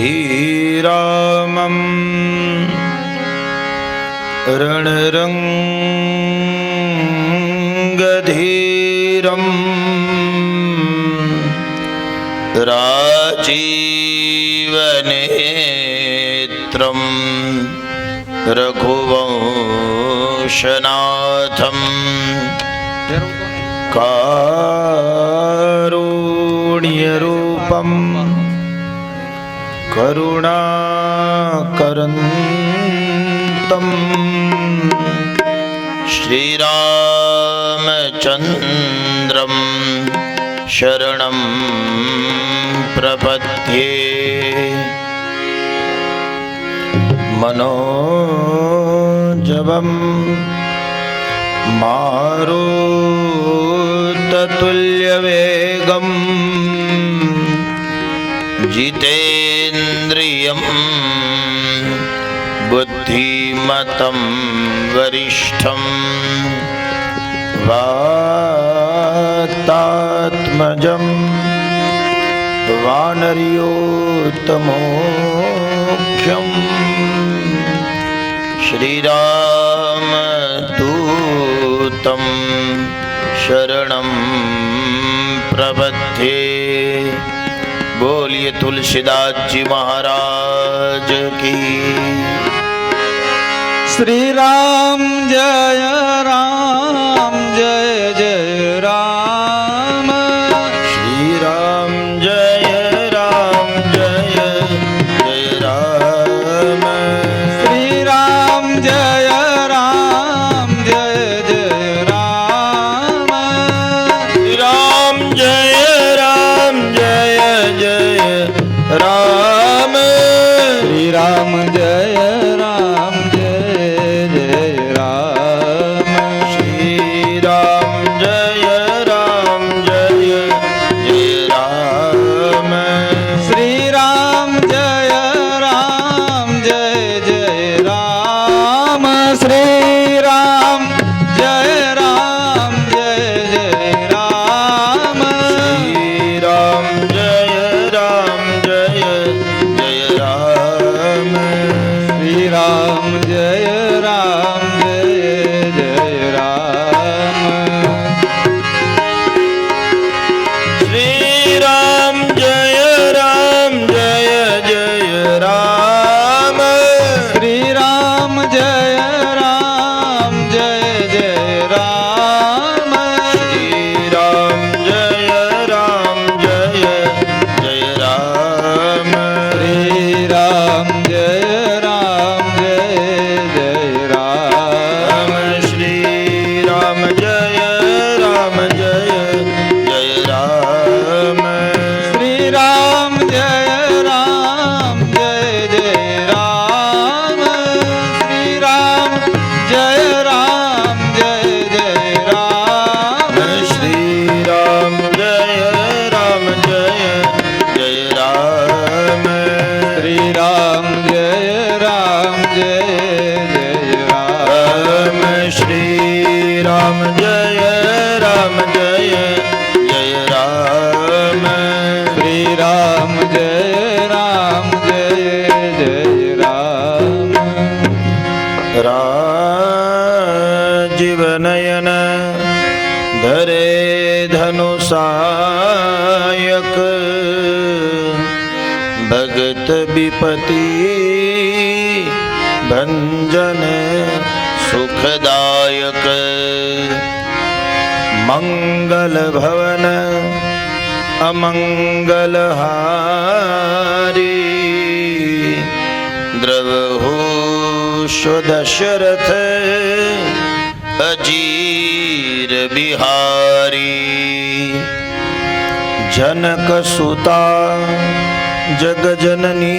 श्रीरामं रणरङ्गधीरं राजीवनेत्रं रघुवंशनाथं कारुण्यरूपं करुणाकरन्तं श्रीरामचन्द्रं शरणं प्रपद्ये। मनोजवं मारुततुल्यवेगं जितेन्द्रियं बुद्धिमतं वरिष्ठं वातात्मजं वानर्योत्तमोख्यं श्रीरामदूतं शरणं प्रपद्ये। बोलिए तुलसीदास जी महाराज की। श्री राम जय जय राम। श्री राम जय राम। श्री राम जय राम श्री राम जय राम। श्री राम जय राम श्री राम जय राम श्री राम जय राम श्री राम जय राम श्री राम जय राम श्री राम जय राम श्री राम जय राम श्री राम जय राम श्री राम जय राम श्री राम जय राम श्री राम जय राम श्री राम जय राम श्री राम जय राम श्री राम जय राम श्री राम जय राम श्री राम जय राम श्री राम जय राम राजीवनयन धरे धनुषायक भगत विपति भंजन सुखदायक मंगल भवन अमंगल हारी द्रवहु दशरथ अजीर बिहारी जनक सुता जग जननी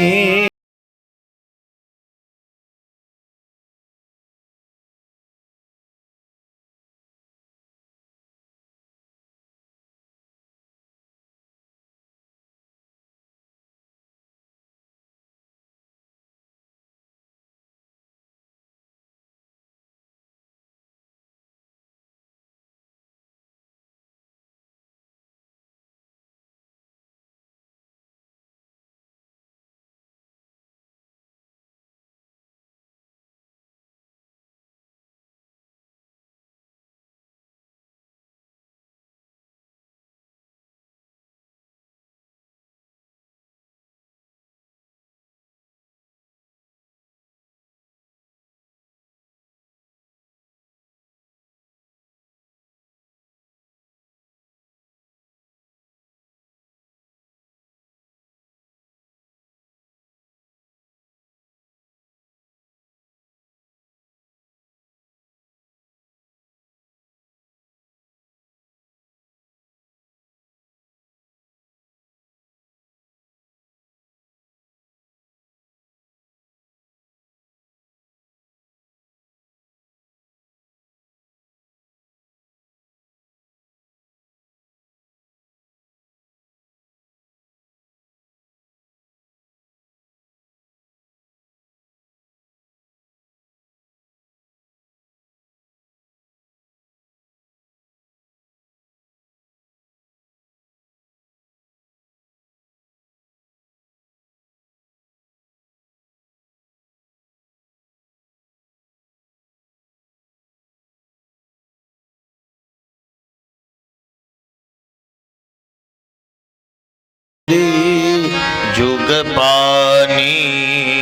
પાની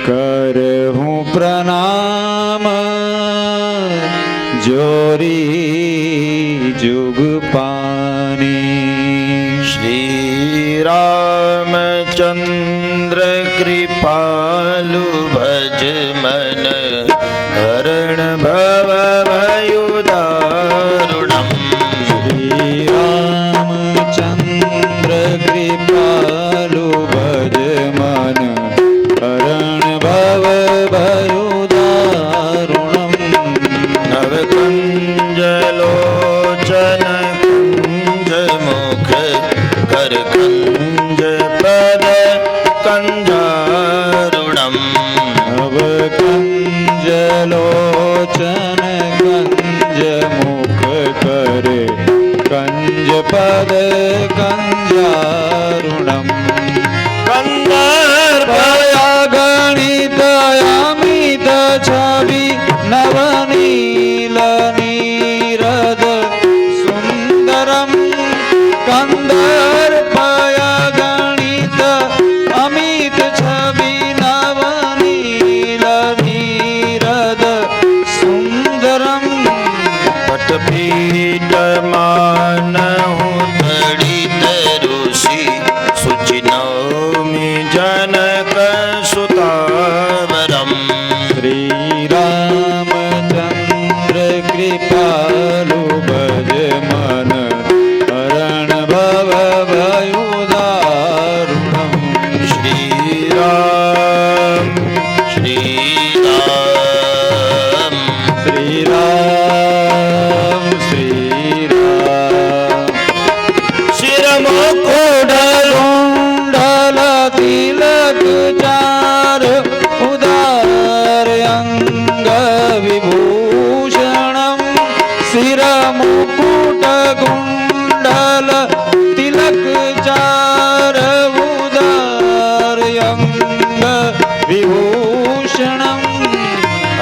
કરહું પ્રણામ જોરી જુગ પાની શ્રી રામચંદ્ર કૃપાલુ ભજ મન હરણ ભવ ભયુદારુણમ શ્રી રામચંદ્ર કૃપાલુ ભજ મન હરણ ભવ ભયુદારુણમ નવકુંજ લોચન કુંજ મુખ કર કંજ પદ કંજારુણમ નવકંજ લોચન કંજ મુખ કરે કંજ પદ કંજારુણમ ભયા ગણિત અમિત છવિ નવનીલ નીરદ સુંદરમ કંદર્પયા ગણિત અમિત છવિ નવનીલ નીરદ સુંદરમ પટપીઠ માનહુ તડિત ઋષિ સુચિ નૌમિ જનક સુતાવરમ શ્રી રામચંદ્ર કૃપાલુ ભજ મન હરણ ભવ ભયુદારુણમ શ્રી રામ શ્રી રામ શ્રી રામ શ્રી રામ શિર મુકુટ કુંડલ તિલક ચાર ઉદાર અંગ વિભૂષણમ શિર મુકુટ કુંડલ તિલક ચાર ઉદાર અંગ વિભૂષણમ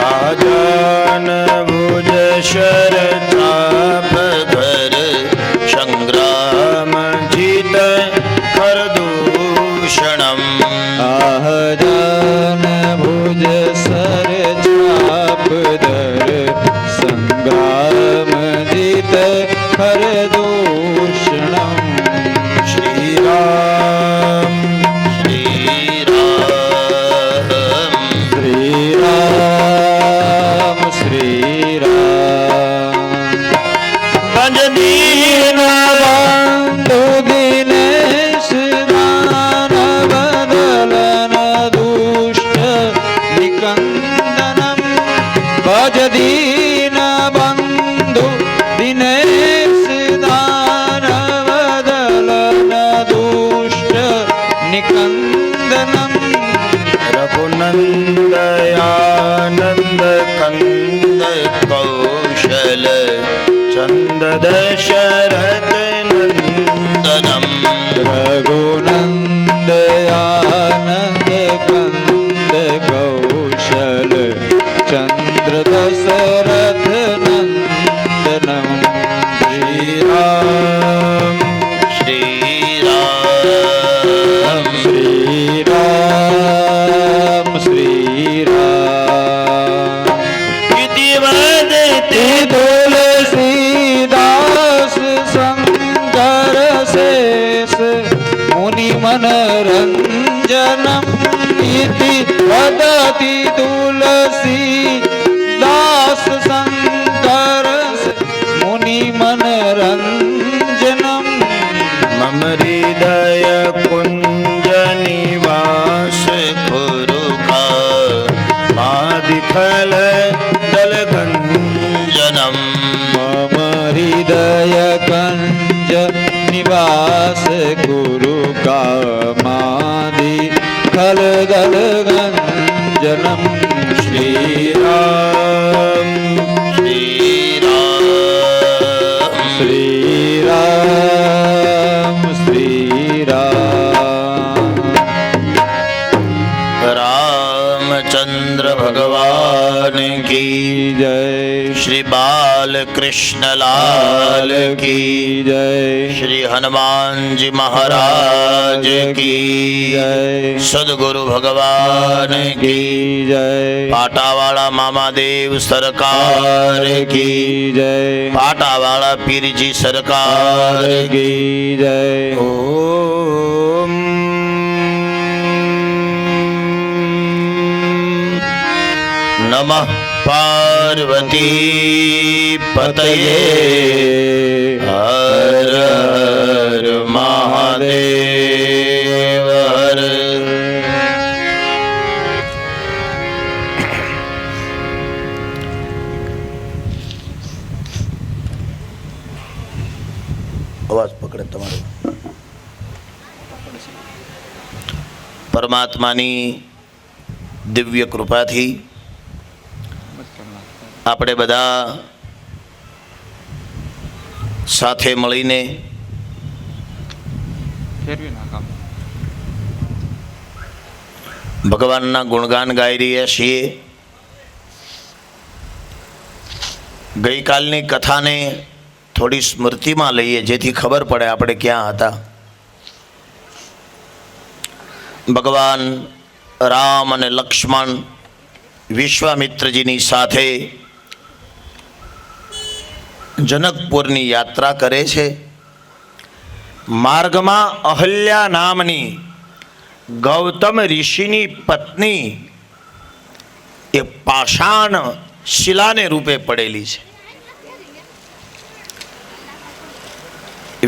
આજાન ભુજ શર ચાપ ધર સંગ્રામ જીત ખરદૂષણમ આહજાન ભુજ સર છાપ ધર સંગ્રામ જીત ખરદૂષણમ શ્રી રામ શ્રી રામ શ્રી રામ શ્રી રામ ભજ દીન બંધુ દિનેશ દાન બદલન દુષ્ટ નિકંદનમ ભજ દીન બંધુ દિનેશ દાન બદલન દુષ્ટ નિકંદનમ રઘુનંદયાનંદ કંદ કૌશલ ચંદ દશરથ નંદનમ રઘુનંદયાનંદ કંદ કૌશલ ચંદ્ર દશરથ નંદનમ શ્રી રામ શ્રી રામ શ્રી રામ શ્રી રામ ઇતિ વદતિ તુલસીદાસ શંકર શેષ મુનિ મનરંજનમ ઇતિ વદતિ તુલસીદાસ શંકર મુનિ મનરંજનમ મમ હૃદય કુંજ નિવાસ ખુરુકા માદિખલ દલગંજનમ મમ હૃદય કંજ નિવાસ ગુરુ કામાદિ ખલદલ ગંજનમ શ્રી રામ શ્રી રામ શ્રી રામ શ્રી રામ રામચંદ્ર ભગવાન કી જય શ્રી બાલકૃષ્ણ લાલ કી જય. શ્રી હનુમાનજી મહારાજ કી જય. સદગુરુ ભગવાન કી જય. પાટાવાળા મામાદેવ સરકાર કી જય. પાટાવાળા પીરજી સરકાર કી જય. ઓમ નમઃ પાર્વતી પતયે હર હર મહાદેવ હર. અવાજ પકડે તમારો. પરમાત્માની દિવ્ય કૃપાથી આપણે બધા સાથે મળીને ભગવાનના ગુણગાન ગાઈ રહ્યા છીએ. ગઈકાલની કથાને થોડી સ્મૃતિમાં લઈએ જેથી ખબર પડે આપણે ક્યાં હતા. ભગવાન રામ અને લક્ષ્મણ વિશ્વામિત્રજીની સાથે જનકપુરની યાત્રા કરે છે. માર્ગમાં અહલ્યા નામની ગૌતમ ઋષિની પત્ની એ પાષાણ શિલાને રૂપે પડેલી છે.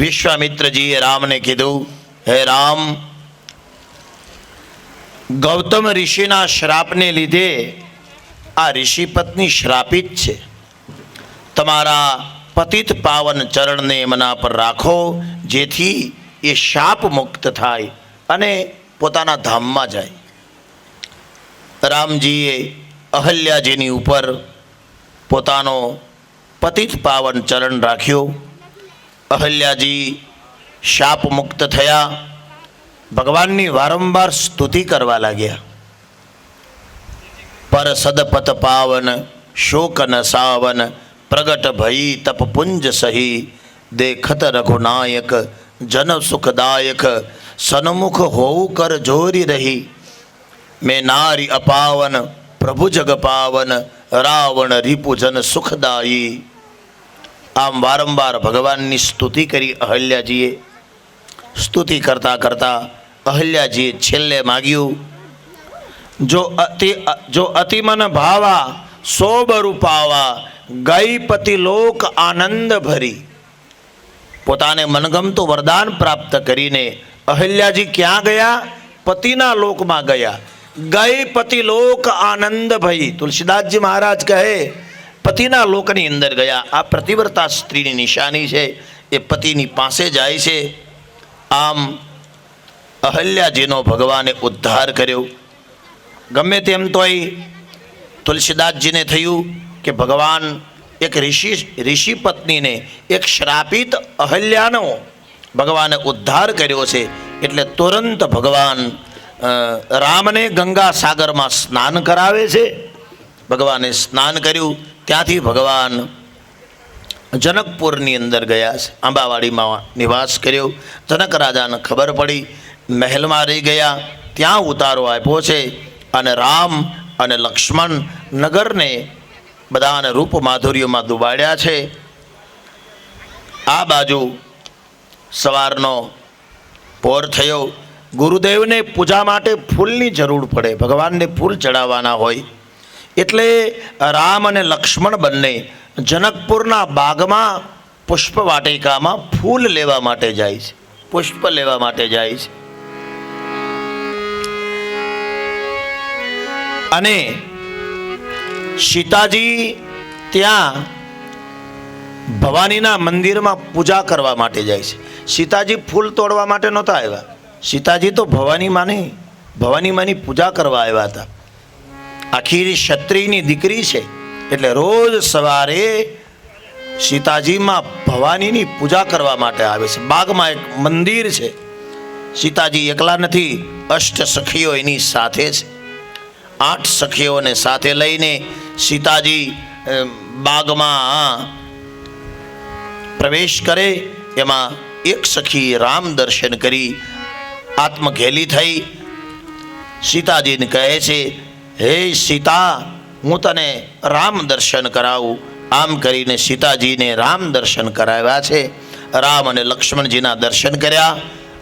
વિશ્વામિત્રજીએ રામને કીધું, હે રામ, ગૌતમ ઋષિના શ્રાપને લીધે આ ઋષિ પત્ની શ્રાપિત છે. તમારા પતિત પાવન ચરણને એમના પર રાખો જેથી એ શાપ મુક્ત થાય અને પોતાના ધામમાં જાય. રામજીએ અહલ્યાજીની ઉપર પોતાનો પતિત પાવન ચરણ રાખ્યો. અહલ્યાજી શાપ મુક્ત થયા. ભગવાનની વારંવાર સ્તુતિ કરવા લાગ્યા. પર સદપત પાવન શોક ન સાવન પ્રગટ ભઈ તપ પુંજ સહી દેખત રઘુનાયક જન સુખદાયક સન્મુખ હોવું કર જોરી રહી મેં નારી અપાવન પ્રભુ જગ પાવન રાવણ રીપુજન સુખદાયી. આમ વારંવાર ભગવાનની સ્તુતિ કરી અહલ્યાજીએ. સ્તુતિ કરતા કરતા અહલ્યાજીએ છેલ્લે માગ્યું, જો અતિમન ભાવા સોબરૂ પાવા ગઈ પતિ લોક આનંદ ભરી. પોતાને મનગમતું વરદાન પ્રાપ્ત કરીને અહલ્યાજી ક્યાં ગયા? પતિના લોકમાં ગયા. ગઈ પતિ લોક આનંદ ભઈ. તુલસીદાસજી મહારાજ કહે પતિના લોકની અંદર ગયા. આ પ્રતિવ્રતા સ્ત્રીની નિશાની છે. એ પતિની પાસે જાય છે. આમ અહલ્યાજીનો ભગવાને ઉદ્ધાર કર્યો. ગમે તેમ તોય તુલસીદાસજીને થયું કે ભગવાન એક ઋષિ પત્નીને, એક શ્રાપિત અહલ્યાનો ભગવાને ઉદ્ધાર કર્યો છે. એટલે તુરંત ભગવાન રામને ગંગા સાગરમાં સ્નાન કરાવે છે. ભગવાને સ્નાન કર્યું. ત્યાંથી ભગવાન જનકપુરની અંદર ગયા છે. આંબાવાડીમાં નિવાસ કર્યો. જનક રાજાને ખબર પડી. મહેલમાં રહી ગયા. ત્યાં ઉતારો આપ્યો છે અને રામ અને લક્ષ્મણ નગરને બધાને રૂપ માધુર્યમાં ડૂબાડ્યા છે. આ બાજુ સવારનો પોર થયો. ગુરુદેવને પૂજા માટે ફૂલની જરૂર પડે. ભગવાનને ફૂલ ચડાવવાના હોય એટલે રામ અને લક્ષ્મણ બંને જનકપુરના બાગમાં પુષ્પ વાટિકામાં ફૂલ લેવા માટે જાય છે. પુષ્પ લેવા માટે જાય છે. અને સીતાજી ત્યાં ભવાનીના મંદિરમાં પૂજા કરવા માટે જાય છે. સીતાજી ફૂલ તોડવા માટે નહોતા આવ્યા. સીતાજી તો ભવાની માની પૂજા કરવા આવ્યા હતા. આખી ક્ષત્રિયની દીકરી છે એટલે રોજ સવારે સીતાજીમાં ભવાનીની પૂજા કરવા માટે આવે છે. બાગમાં એક મંદિર છે. સીતાજી એકલા નથી, અષ્ટ સખીઓ એની સાથે છે. 8 સખીઓને સાથે લઈને સીતાજી બાગમાં પ્રવેશ કરે એમાં એક સખી રામ દર્શન કરી આત્મઘેલી થઈ સીતાજીને કહે છે, હે સીતા, હું તને રામ દર્શન કરાવું. આમ કરીને સીતાજીને રામ દર્શન કરાવ્યા છે. રામ અને લક્ષ્મણજીના દર્શન કર્યા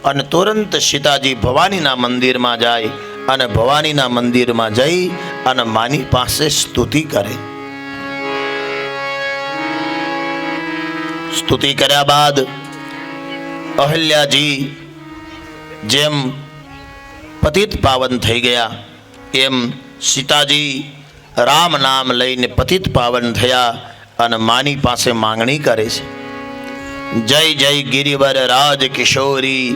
અને તુરંત સીતાજી ભવાનીના મંદિરમાં જાય અને ભવાનીના મંદિરમાં જઈ અને માની પાસે સ્તુતિ કરે. સ્તુતિ કર્યા બાદ અહલ્યાજી જેમ પતિત પાવન થઈ ગયા એમ સીતાજી રામ નામ લઈને પતિત પાવન થયા અને માની પાસે માંગણી કરે છે. જય જય ગિરિવર રાજ કિશોરી,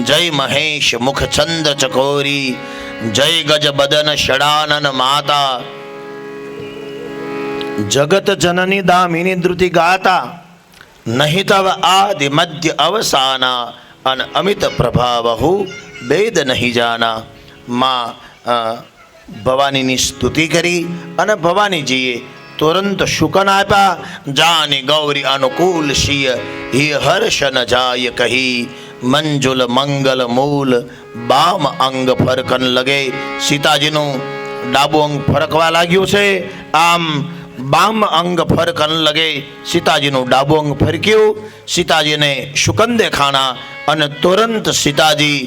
જય મહેશ મુખ ચંદ્ર ચકોરી, જય ગજ બદન ષડાનન માતા, જગત જનની દામિની ધ્રુતિ ગાતા, નહીં તવ આદિ મધ્ય અવસાના, અને અમિત પ્રભાવહુ વેદ નહીં જાના. માં ભવાનીની સ્તુતિ કરી અને ભવાનીજીએ તુરંત શુકન આપ્યા. જાની ગૌરી અનુકૂલ શિય હિ હર્ષ ન જાય કહી, મંજુલ મંગલ મૂલ બામ અંગ ફરકન લગે. સીતાજીનું ડાબું અંગ ફરકવા લાગ્યું છે. આમ બામ અંગ ફરકન લગે. સીતાજીનું ડાબું અંગ ફરક્યું. સીતાજીને શુકન દેખાણા અને તુરંત સીતાજી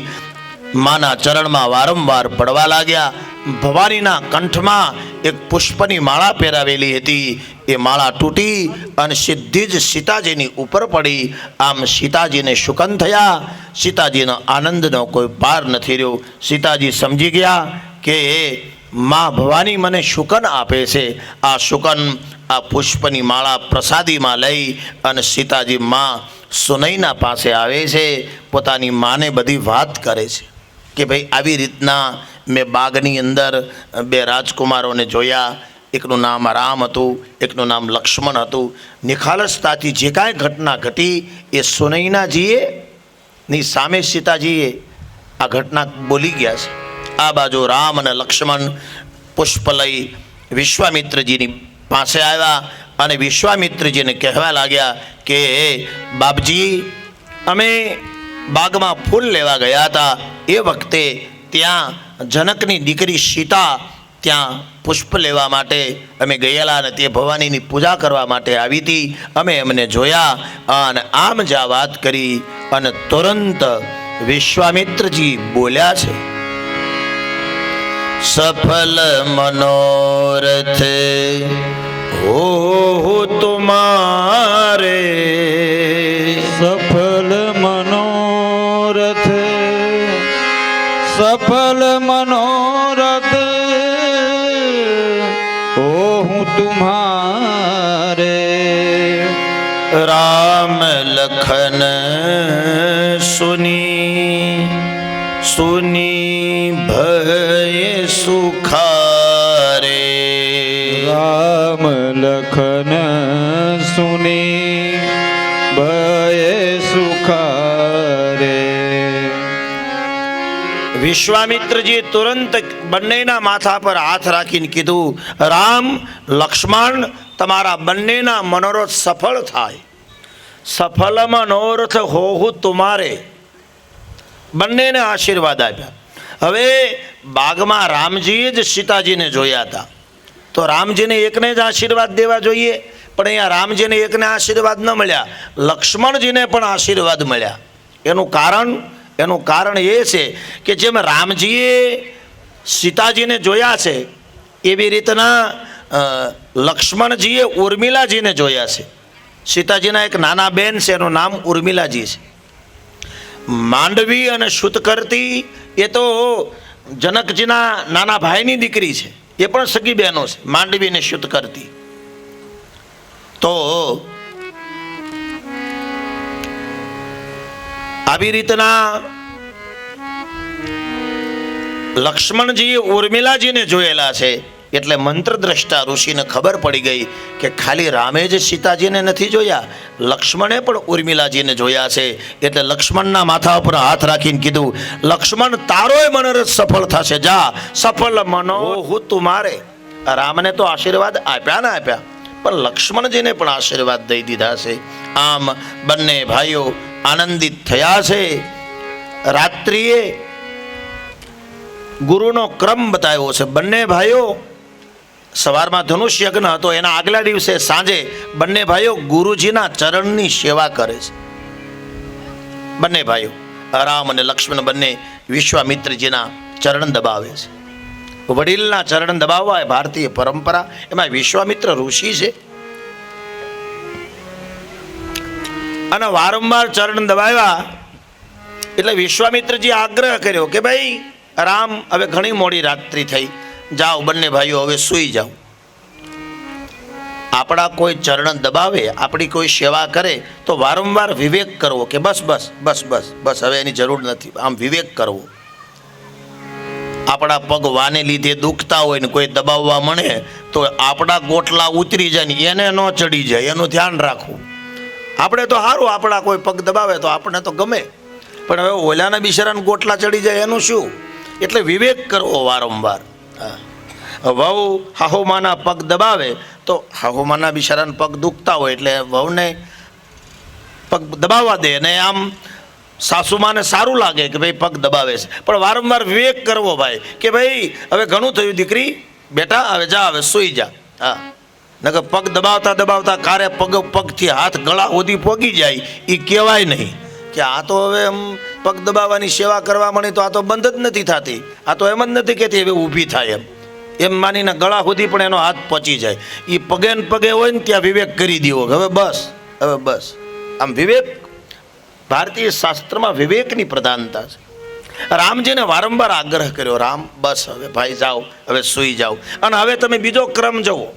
માના ચરણમાં વારંવાર પડવા લાગ્યા. ભવાનીના કંઠમાં એક પુષ્પની માળા પહેરાવેલી હતી. એ માળા તૂટી અને સીધી જ સીતાજીની ઉપર પડી. આમ સીતાજીને શુકન થયા. સીતાજીનો આનંદનો કોઈ પાર નથી રહ્યો. સીતાજી સમજી ગયા કે માં ભવાની મને શુકન આપે છે. આ શુકન, આ પુષ્પની માળા પ્રસાદીમાં લઈ અને સીતાજી માં સુનૈના પાસે આવે છે. પોતાની માને બધી વાત કરે છે કે ભાઈ આવી રીતના મેં બાગની અંદર બે રાજકુમારોને જોયા. એકનું નામ રામ હતું, એકનું નામ લક્ષ્મણ હતું. નિખાલસતાથી જે કાંઈ ઘટના ઘટી એ સુનૈનાજીએ ની સામે સીતાજીએ આ ઘટના બોલી ગયા છે. આ બાજુ રામ અને લક્ષ્મણ પુષ્પ લઈ વિશ્વામિત્રજીની પાસે આવ્યા અને વિશ્વામિત્રજીને કહેવા લાગ્યા કે બાપજી, અમે બાગમાં ફૂલ લેવા ગયા હતા. એ વખતે ત્યાં જનકની દીકરી સીતા ત્યાં પુષ્પ લેવા માટે અમે ગયેલા અને તે ભવાનીની પૂજા કરવા માટે આવી હતી. અમે એમને જોયા અને આમ જ આ વાત કરી અને તુરંત વિશ્વામિત્રજી બોલ્યા છે, સફલ મનોરથ હો તુમારે, સફલ મનોરથ, સફલ મનોરથ હો હું તુમ્હારે. રામ લખન સુની સુની ભય સુખારે. રામ લખન સુની ભય સુખારે. વિશ્વામિત્રજી તુરંત બંનેના માથા પર હાથ રાખીને કીધું, રામ લક્ષ્મણ, તમારા બંનેના મનોરથ સફળ થાય. સફલ મનોરથ હોહું તુમારે. બંનેને આશીર્વાદ આપ્યા. હવે બાગમાં રામજીએ જ સીતાજીને જોયા હતા તો રામજીને એકને જ આશીર્વાદ દેવા જોઈએ, પણ અહીંયા રામજીને એકને આશીર્વાદ ન મળ્યા, લક્ષ્મણજીને પણ આશીર્વાદ મળ્યા. એનું કારણ એ છે કે જેમ રામજીએ સીતાજીને જોયા છે એવી રીતના લક્ષ્મણજીએ ઉર્મિલાજીને જોયા છે. સીતાજીના એક નાના બેન છે, એનું નામ ઉર્મિલાજી છે. માંડવી અને શુતકર્તી એ તો જનકજીના નાના ભાઈની દીકરી છે, એ પણ સગી બહેનો છે, માંડવી અને શુતકર્તી. તો આવી રીતના લક્ષ્મણજીએ ઉર્મિલાજીને જોયેલા છે. એટલે મંત્રદ્રષ્ટા ઋષિને ખબર પડી ગઈ કે ખાલી રામે જ સીતાજીને નથી જોયા, લક્ષ્મણે પણ ઉર્મિલાજીને જોયા છે. એટલે લક્ષ્મણના માથા ઉપર હાથ રાખીને કીધું, લક્ષ્મણ, તારોય મનોરથ સફળ થશે. જા, સફળ મનો હું તુમારે. રામને તો આશીર્વાદ આપ્યા ને આપ્યા, પણ લક્ષ્મણજીને પણ આશીર્વાદ દઈ દીધા છે. આમ બંને ભાઈઓ આનંદિત થયા છે. રાત્રિએ ગુરુનો ક્રમ બતાવ્યો છે. બંને ભાઈઓ સવારમાં ધનુષ યજ્ઞ હતો, એના આગલા દિવસે સાંજે બંને ભાઈઓ ગુરુજીના ચરણની સેવા કરે છે. બંને ભાઈઓ રામ અને લક્ષ્મણ બંને વિશ્વામિત્રજીના ચરણ દબાવે છે. વડીલના ચરણ દબાવવા એ ભારતીય પરંપરા. એમાં વિશ્વામિત્ર ઋષિ છે અને વારંવાર ચરણ દબાવ્યા એટલે વિશ્વામિત્રજી આગ્રહ કર્યો કે ભાઈ રામ, હવે ઘણી મોડી રાત્રિ થઈ, જાઓ બંને ભાઈઓ હવે સૂઈ જાઓ. આપણા કોઈ ચરણ દબાવે, આપણી કોઈ સેવા કરે તો વારંવાર વિવેક કરવો કે બસ બસ બસ બસ બસ હવે એની જરૂર નથી, આમ વિવેક કરવો. આપણા પગ વાને લીધે દુખતા હોય ને કોઈ દબાવવા મળે તો આપણા ગોટલા ઉતરી જાય ને એને ન ચડી જાય, એનું ધ્યાન રાખવું. આપણે તો સારું, આપણા કોઈ પગ દબાવે તો આપણને તો ગમે, પણ હવે ઓલાના બિચારાને ગોટલા ચડી જાય એનું શું? એટલે વિવેક કરવો વારંવાર. વહુ હાહુમાના પગ દબાવે તો હાહુમાના બિચારાને પગ દુખતા હોય એટલે વહુને પગ દબાવવા દે, ને આમ સાસુમાને સારું લાગે કે ભાઈ પગ દબાવે છે. પણ વારંવાર વિવેક કરવો ભાઈ કે ભાઈ હવે ઘણું થયું દીકરી, બેટા હવે જા, હવે સૂઈ જા. હા, નકર પગ દબાવતા દબાવતા કારે પગથી હાથ ગળા સુધી પોગી જાય એ કહેવાય નહીં કે આ તો હવે એમ પગ દબાવવાની સેવા કરવા મળી તો આ તો બંધ જ નથી થતી, આ તો એમ જ નથી કહેતી હવે ઊભી થાય એમ માનીને ગળા સુધી પણ એનો હાથ પહોંચી જાય. એ પગે ને પગે હોય ને ત્યાં વિવેક કરી દેવો હવે બસ, હવે બસ. આમ વિવેક, ભારતીય શાસ્ત્રમાં વિવેકની પ્રધાનતા છે. રામજીને વારંવાર આગ્રહ કર્યો, રામ બસ હવે ભાઈ જાઓ, હવે સૂઈ જાઓ. અને હવે તમે બીજો ક્રમ જુઓ.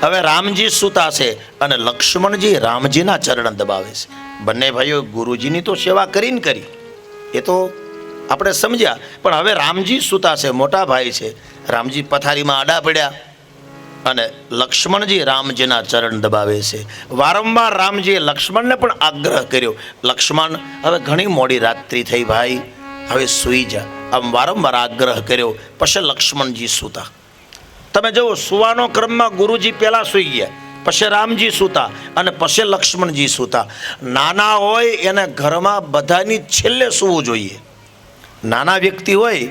હવે રામજી સૂતા છે અને લક્ષ્મણજી રામજીના ચરણ દબાવે છે. બંને ભાઈઓ ગુરુજીની તો સેવા કરીને કરી, એ તો આપણે સમજ્યા, પણ હવે રામજી સૂતા છે, મોટા ભાઈ છે. રામજી પથારીમાં આડા પડ્યા અને લક્ષ્મણજી રામજીના ચરણ દબાવે છે. વારંવાર રામજીએ લક્ષ્મણને પણ આગ્રહ કર્યો, લક્ષ્મણ હવે ઘણી મોડી રાત્રિ થઈ ભાઈ, હવે સૂઈ જા. આમ વારંવાર આગ્રહ કર્યો. પછી લક્ષ્મણજી સૂતા. તમે જુઓ, સુવાનો ક્રમમાં ગુરુજી પહેલા સૂઈ ગયા, પછી રામજી સૂતા અને પછી લક્ષ્મણજી સૂતા. નાના હોય એને ઘરમાં બધાની છેલ્લે સૂવું જોઈએ. નાના વ્યક્તિ હોય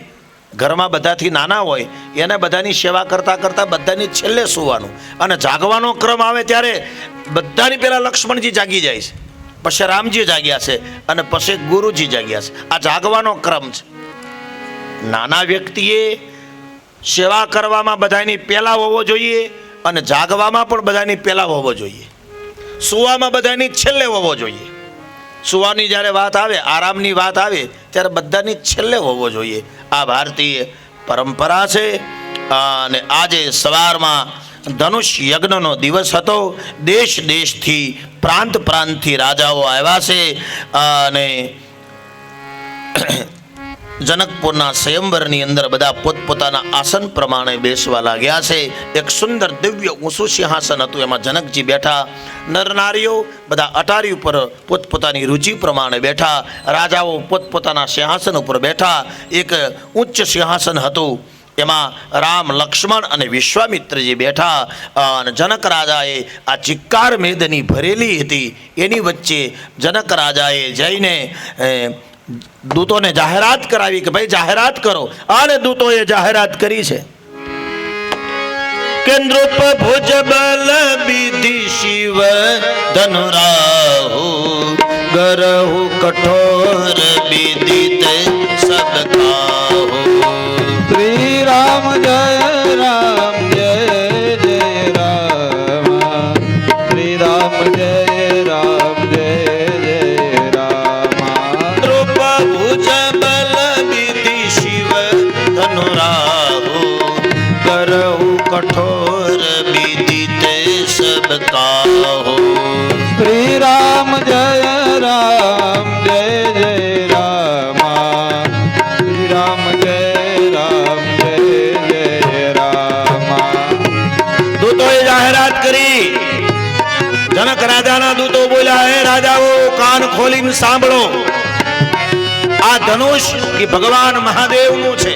ઘરમાં બધાથી નાના હોય એને બધાની સેવા કરતાં કરતાં બધાની છેલ્લે સૂવાનું. અને જાગવાનો ક્રમ આવે ત્યારે બધાની પહેલાં લક્ષ્મણજી જાગી જાય છે, પછી રામજી જાગ્યા છે અને પછી ગુરુજી જાગ્યા છે. આ જાગવાનો ક્રમ છે. નાના વ્યક્તિએ સેવા કરવામાં બધાની પહેલાં હોવો જોઈએ અને જાગવામાં પણ બધાની પહેલાં હોવો જોઈએ. સૂવામાં બધાની છેલ્લે હોવો જોઈએ. સુવાની જ્યારે વાત આવે, આરામની વાત આવે ત્યારે બધાની છેલ્લે હોવો જોઈએ. આ ભારતીય પરંપરા છે. અને આજે સવારમાં ધનુષ યજ્ઞનો દિવસ હતો. દેશ દેશથી, પ્રાંત પ્રાંતથી રાજાઓ આવ્યા છે અને જનકપુરના સ્વયંવરની અંદર બધા પોતપોતાના આસન પ્રમાણે બેસવા લાગ્યા છે. એક સુંદર દિવ્ય ઊંચું સિંહાસન હતું, એમાં જનકજી બેઠા. નરનારીઓ બધા અટારી ઉપર પોતપોતાની રુચિ પ્રમાણે બેઠા. રાજાઓ પોતપોતાના સિંહાસન ઉપર બેઠા. એક ઉચ્ચ સિંહાસન હતું, એમાં રામ, લક્ષ્મણ અને વિશ્વામિત્રજી બેઠા. અને જનક રાજાએ આ ચિક્કાર મેદની ભરેલી હતી, એની વચ્ચે જનક રાજાએ જઈને દૂતોને જાહેરાત કરાવી કે ભાઈ જાહેરાત કરો. અને દૂતોએ જાહેરાત કરી છે કે નૃપ ભુજ બલ વિધિ શિવ ધનુરાહુ ગરહુ કઠોર વિદિત સબ કાહુ. શ્રી રામ જય રામ જય જય રામ, શ્રી રામ જય રામ જય જય રામ. નૃપ ભુજ બલ વિધિ શિવ ધનુરાહુ ગરહુ કઠોર વિદિત સબ કાહુ. શ્રી રામ જય રામ જય જય રામ, શ્રી રામ જય રામ જય જય રામ. દૂતોએ જાહેરાત કરી. જનક રાજાના દૂતો બોલ્યા, હે રાજાઓ કાન ખોલીને સાંભળો. આ ધનુષ એ ભગવાન મહાદેવનું છે,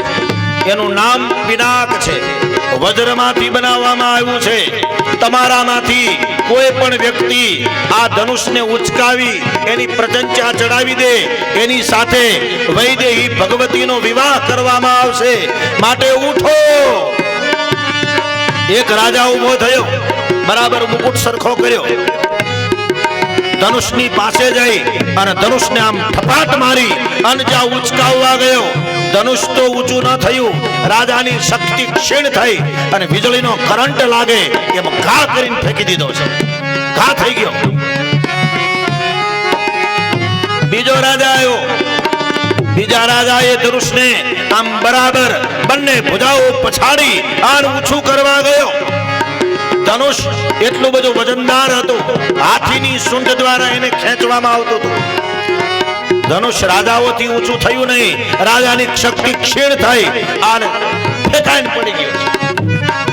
એનું નામ પિનાક છે. વજ્રમાંથી બનાવવામાં આવ્યું છે. તમારામાંથી કોઈ પણ વ્યક્તિ આ ધનુષને ઉચકાવી એની પ્રશંસા ચડાવી દે, એની સાથે વૈદેહી ભગવતીનો વિવાહ કરવામાં આવશે. માટે ઉઠો. એક રાજા ઉભો થયો, બરાબર મુકુટ સરખો કર્યો, ધનુષની પાસે જઈ અને ધનુષને આમ થપાટ મારી અને જ્યાં ઉચકાવવા ગયો, ધનુષ તો ઊંચું ન થયું. રાજાની શક્તિ ક્ષીણ થઈ અને વીજળીનો કરંટ લાગે એમ ઘા કરીને ફેંકી દીધો છે. ઘા થઈ ગયો. બીજો રાજા આવ્યો. બીજા રાજાએ ધનુષને આમ બરાબર બંને ભુજાઓ પછાડી આન ઊંચું કરવા ગયો. ધનુષ એટલું બધું વજનદાર હતું, હાથીની સૂંઢ દ્વારા એને ખેંચવામાં આવતું હતું. ધનુષ રાજાઓથી ઊંચું થયું નહીં, રાજાની શક્તિ ક્ષીણ થઈ અને ફેંકાઈને પડી ગયો.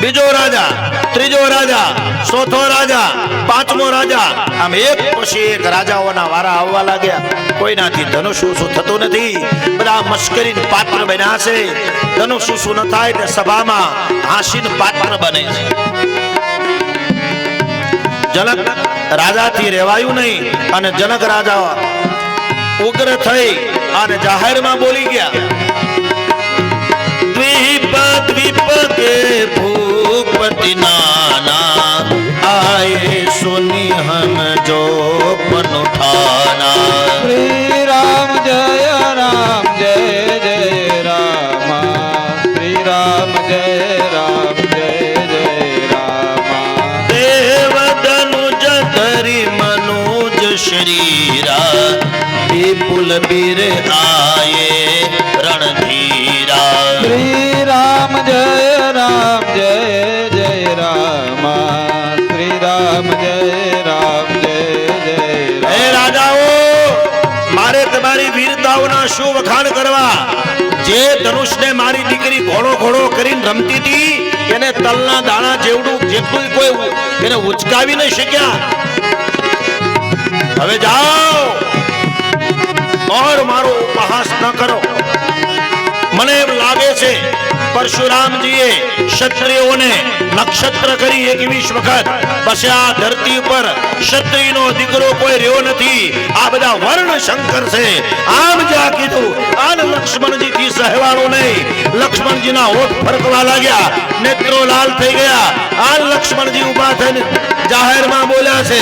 બીજો રાજા, ત્રીજો રાજા, ચોથો રાજા, પાંચમો રાજા, આમ એક પછી એક રાજાઓના વારા આવવા લાગ્યા. કોઈનાથી ધનુષ ઊંચું થતું નથી. બધા મશ્કરીને પાત્ર બન્યા છે. ધનુષ ઊંચું ન થાય એટલે સભામાં હાંસીને પાત્ર બને છે. જનક રાજાથી રહેવાયું નહીં અને જનક રાજા ઉગ્ર થઈ અને જાહેરમાં બોલી ગયા. દ્વીપ દ્વીપ કે ભૂપતિ નાના આયે સુની હમ જો પન ઉઠાના. શ્રી રામ જય રામ જય જય રામ. શ્રી રામ જય રામ જય જય રામ. દેવ ધનુજ ધરી મનુજ શરીરા વિપુલ બીર આયે રણધીરા. શ્રી રામ જય રામ જય જય રામ. શ્રી રામ જય રામ જય જય રામ. હે રાજાઓ, મારે તમારી વીરતાઓના શું વખાણ કરવા? જે ધનુષને મારી દીકરી ઘોડો ઘોડો કરીને રમતી હતી એને તલના દાણા જેવડું જેટલું કોઈ એને ઉચકાવી ન શક્યા. હવે જાઓ और मारो उपहास न करो. મને એમ લાગે છે પરશુરામજીએ ક્ષત્રિયોને નક્ષત્ર કરી 21 વખત. પછી આ ધરતી ઉપર ક્ષત્રિયનો દીકરો કોઈ રહ્યો નથી. આ બધા વર્ણ શંકર છે. આમ જ્યાં કીધું આન લક્ષ્મણજી થી સહેવાનું નહીં. લક્ષ્મણજીના હોઠ ફરકવા લાગ્યા, નેત્રો લાલ થઈ ગયા. આન લક્ષ્મણજી ઉભા થઈને જાહેરમાં બોલ્યા છે.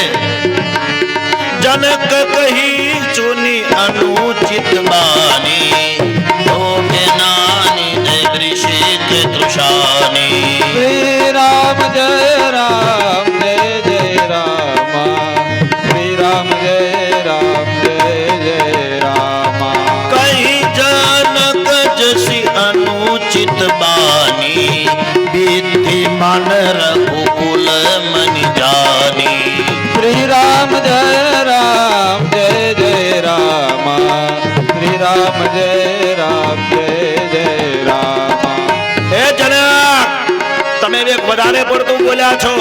જનક કહી ચુની અનુચિત બાની ઓકે નાની જય ઋષિક તૃષાની. શ્રી રામ જય રામ જય જય રામ. શ્રી રામ જય રામ જય જય રામ. કહી જનક જસી અનુચિત બાની બીતિ મન રઘુકુલ મની જાની. શ્રી રામ જય રામ જય જય રામ. શ્રી રામ જય રામ જય જય રામ. હે જનક, તમે એક વધારે પડતું બોલ્યા છો.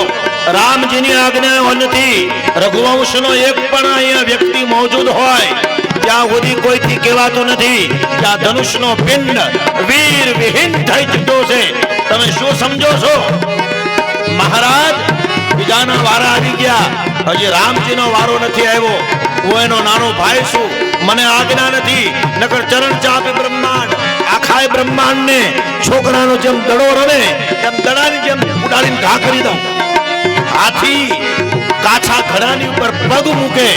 રામજીની આજ્ઞા નથી. રઘુવંશનો એક પણ અહીંયા વ્યક્તિ મોજૂદ હોય ત્યાં સુધી કોઈથી કહેવાતું નથી કે આ ધનુષનો પિંડ વીર વિહીન થઈ ચૂક્યો છે. તમે શું સમજો છો? મહારાજ, બીજાના વારા આવી ગયા, હજી રામજીનો વારો નથી આવ્યો. હું એનો નાનો ભાઈ છું, મને આજ્ઞા નથી. નકર ચરણ ચાપી બ્રહ્માંડ, આખાય બ્રહ્માંડ ને છોકરાનો જેમ દડો રમે એમ દડાની જેમ ઉડાડીને ઘા કરી દઉં. હાથી કાછા ઘડાની ઉપર પગ મૂકે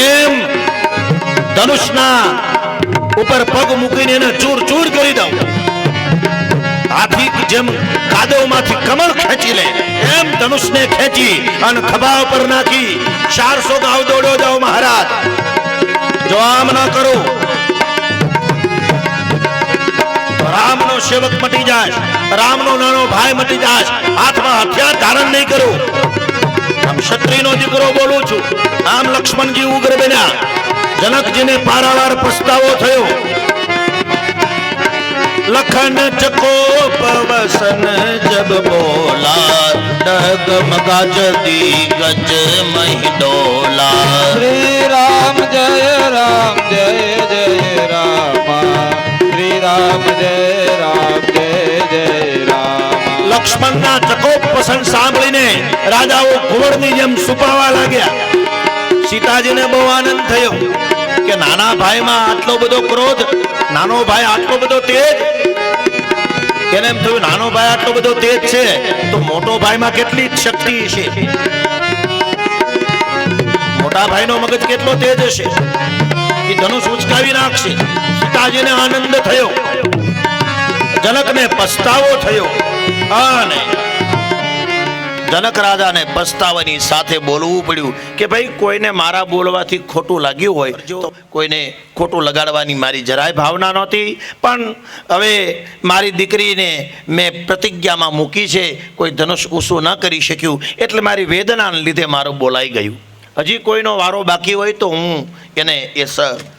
એમ ધનુષના ઉપર પગ મૂકીને એને ચૂર ચૂર કરી દઉં. હાથી જેમ કાદવમાંથી કમળ ખેંચી લે એમ ધનુષને ખેંચી અને ખભા ઉપર નાખી 400 ગાવ દોડ્યો જાઓ મહારાજ. જો આમ ન કરો તો રામનો સેવક મટી જાય, રામનો નાનો ભાઈ મટી જાય. હાથમાં હથિયાર ધારણ નહીં કરું. આમ ક્ષત્રિયનો દીકરો બોલું છું. આમ લક્ષ્મણજી ઉગ્ર બન્યા. જનકજીને પારાવાર પસ્તાવો થયો. लखन चको पवसन जब बोला डगमगा जदी गज मही डोला. श्री राम जय जय राम. श्री राम जय जय राम. લક્ષ્મણના ચકોપસન સાંભળીને રાજાઓ ઘોડની જેમ સુપાવા લાગ્યા. સીતાજીને બહુ આનંદ થયો કે નાના ભાઈમાં આટલો બધો ક્રોધ, નાનો ભાઈ આટલો બધો તેજ. એને એમ થયું નાનો ભાઈ આટલો બધો તેજ છે તો મોટો ભાઈમાં કેટલી શક્તિ છે, મોટા ભાઈનો મગજ કેટલો તેજ હશે, એ ધનુષ ઉચકાવી નાખશે. સીતાજીને આનંદ થયો, જનકને પસ્તાવો થયો અને જનક રાજાને પસ્તાવાની સાથે બોલવું પડ્યું કે ભાઈ કોઈને મારા બોલવાથી ખોટું લાગ્યું હોય તો કોઈને ખોટું લગાડવાની મારી જરાય ભાવના નહોતી, પણ હવે મારી દીકરીને મેં પ્રતિજ્ઞામાં મૂકી છે, કોઈ ધનુષ ઊંચું ન કરી શક્યું એટલે મારી વેદનાને લીધે મારું બોલાઈ ગયું. હજી કોઈનો વારો બાકી હોય તો હું એને એ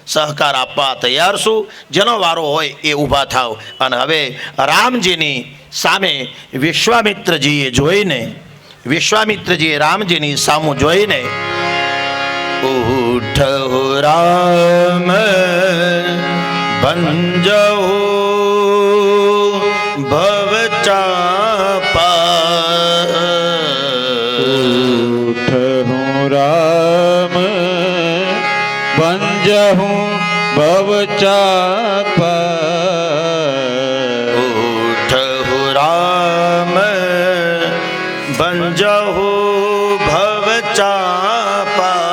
સહકાર આપવા તૈયાર છું, જેનો વારો હોય એ ઊભા થાવ. અને હવે રામજીની સામે વિશ્વામિત્રજીએ જોઈને, વિશ્વામિત્રજીએ રામજીની સામું જોઈને ઉઠો રામ ભંજહો ભવ ચાપા, ઉઠહું રામ ભંજહું ભવ ચાપા, ઉઠો રામ ભંજહો ભવ ચાપા,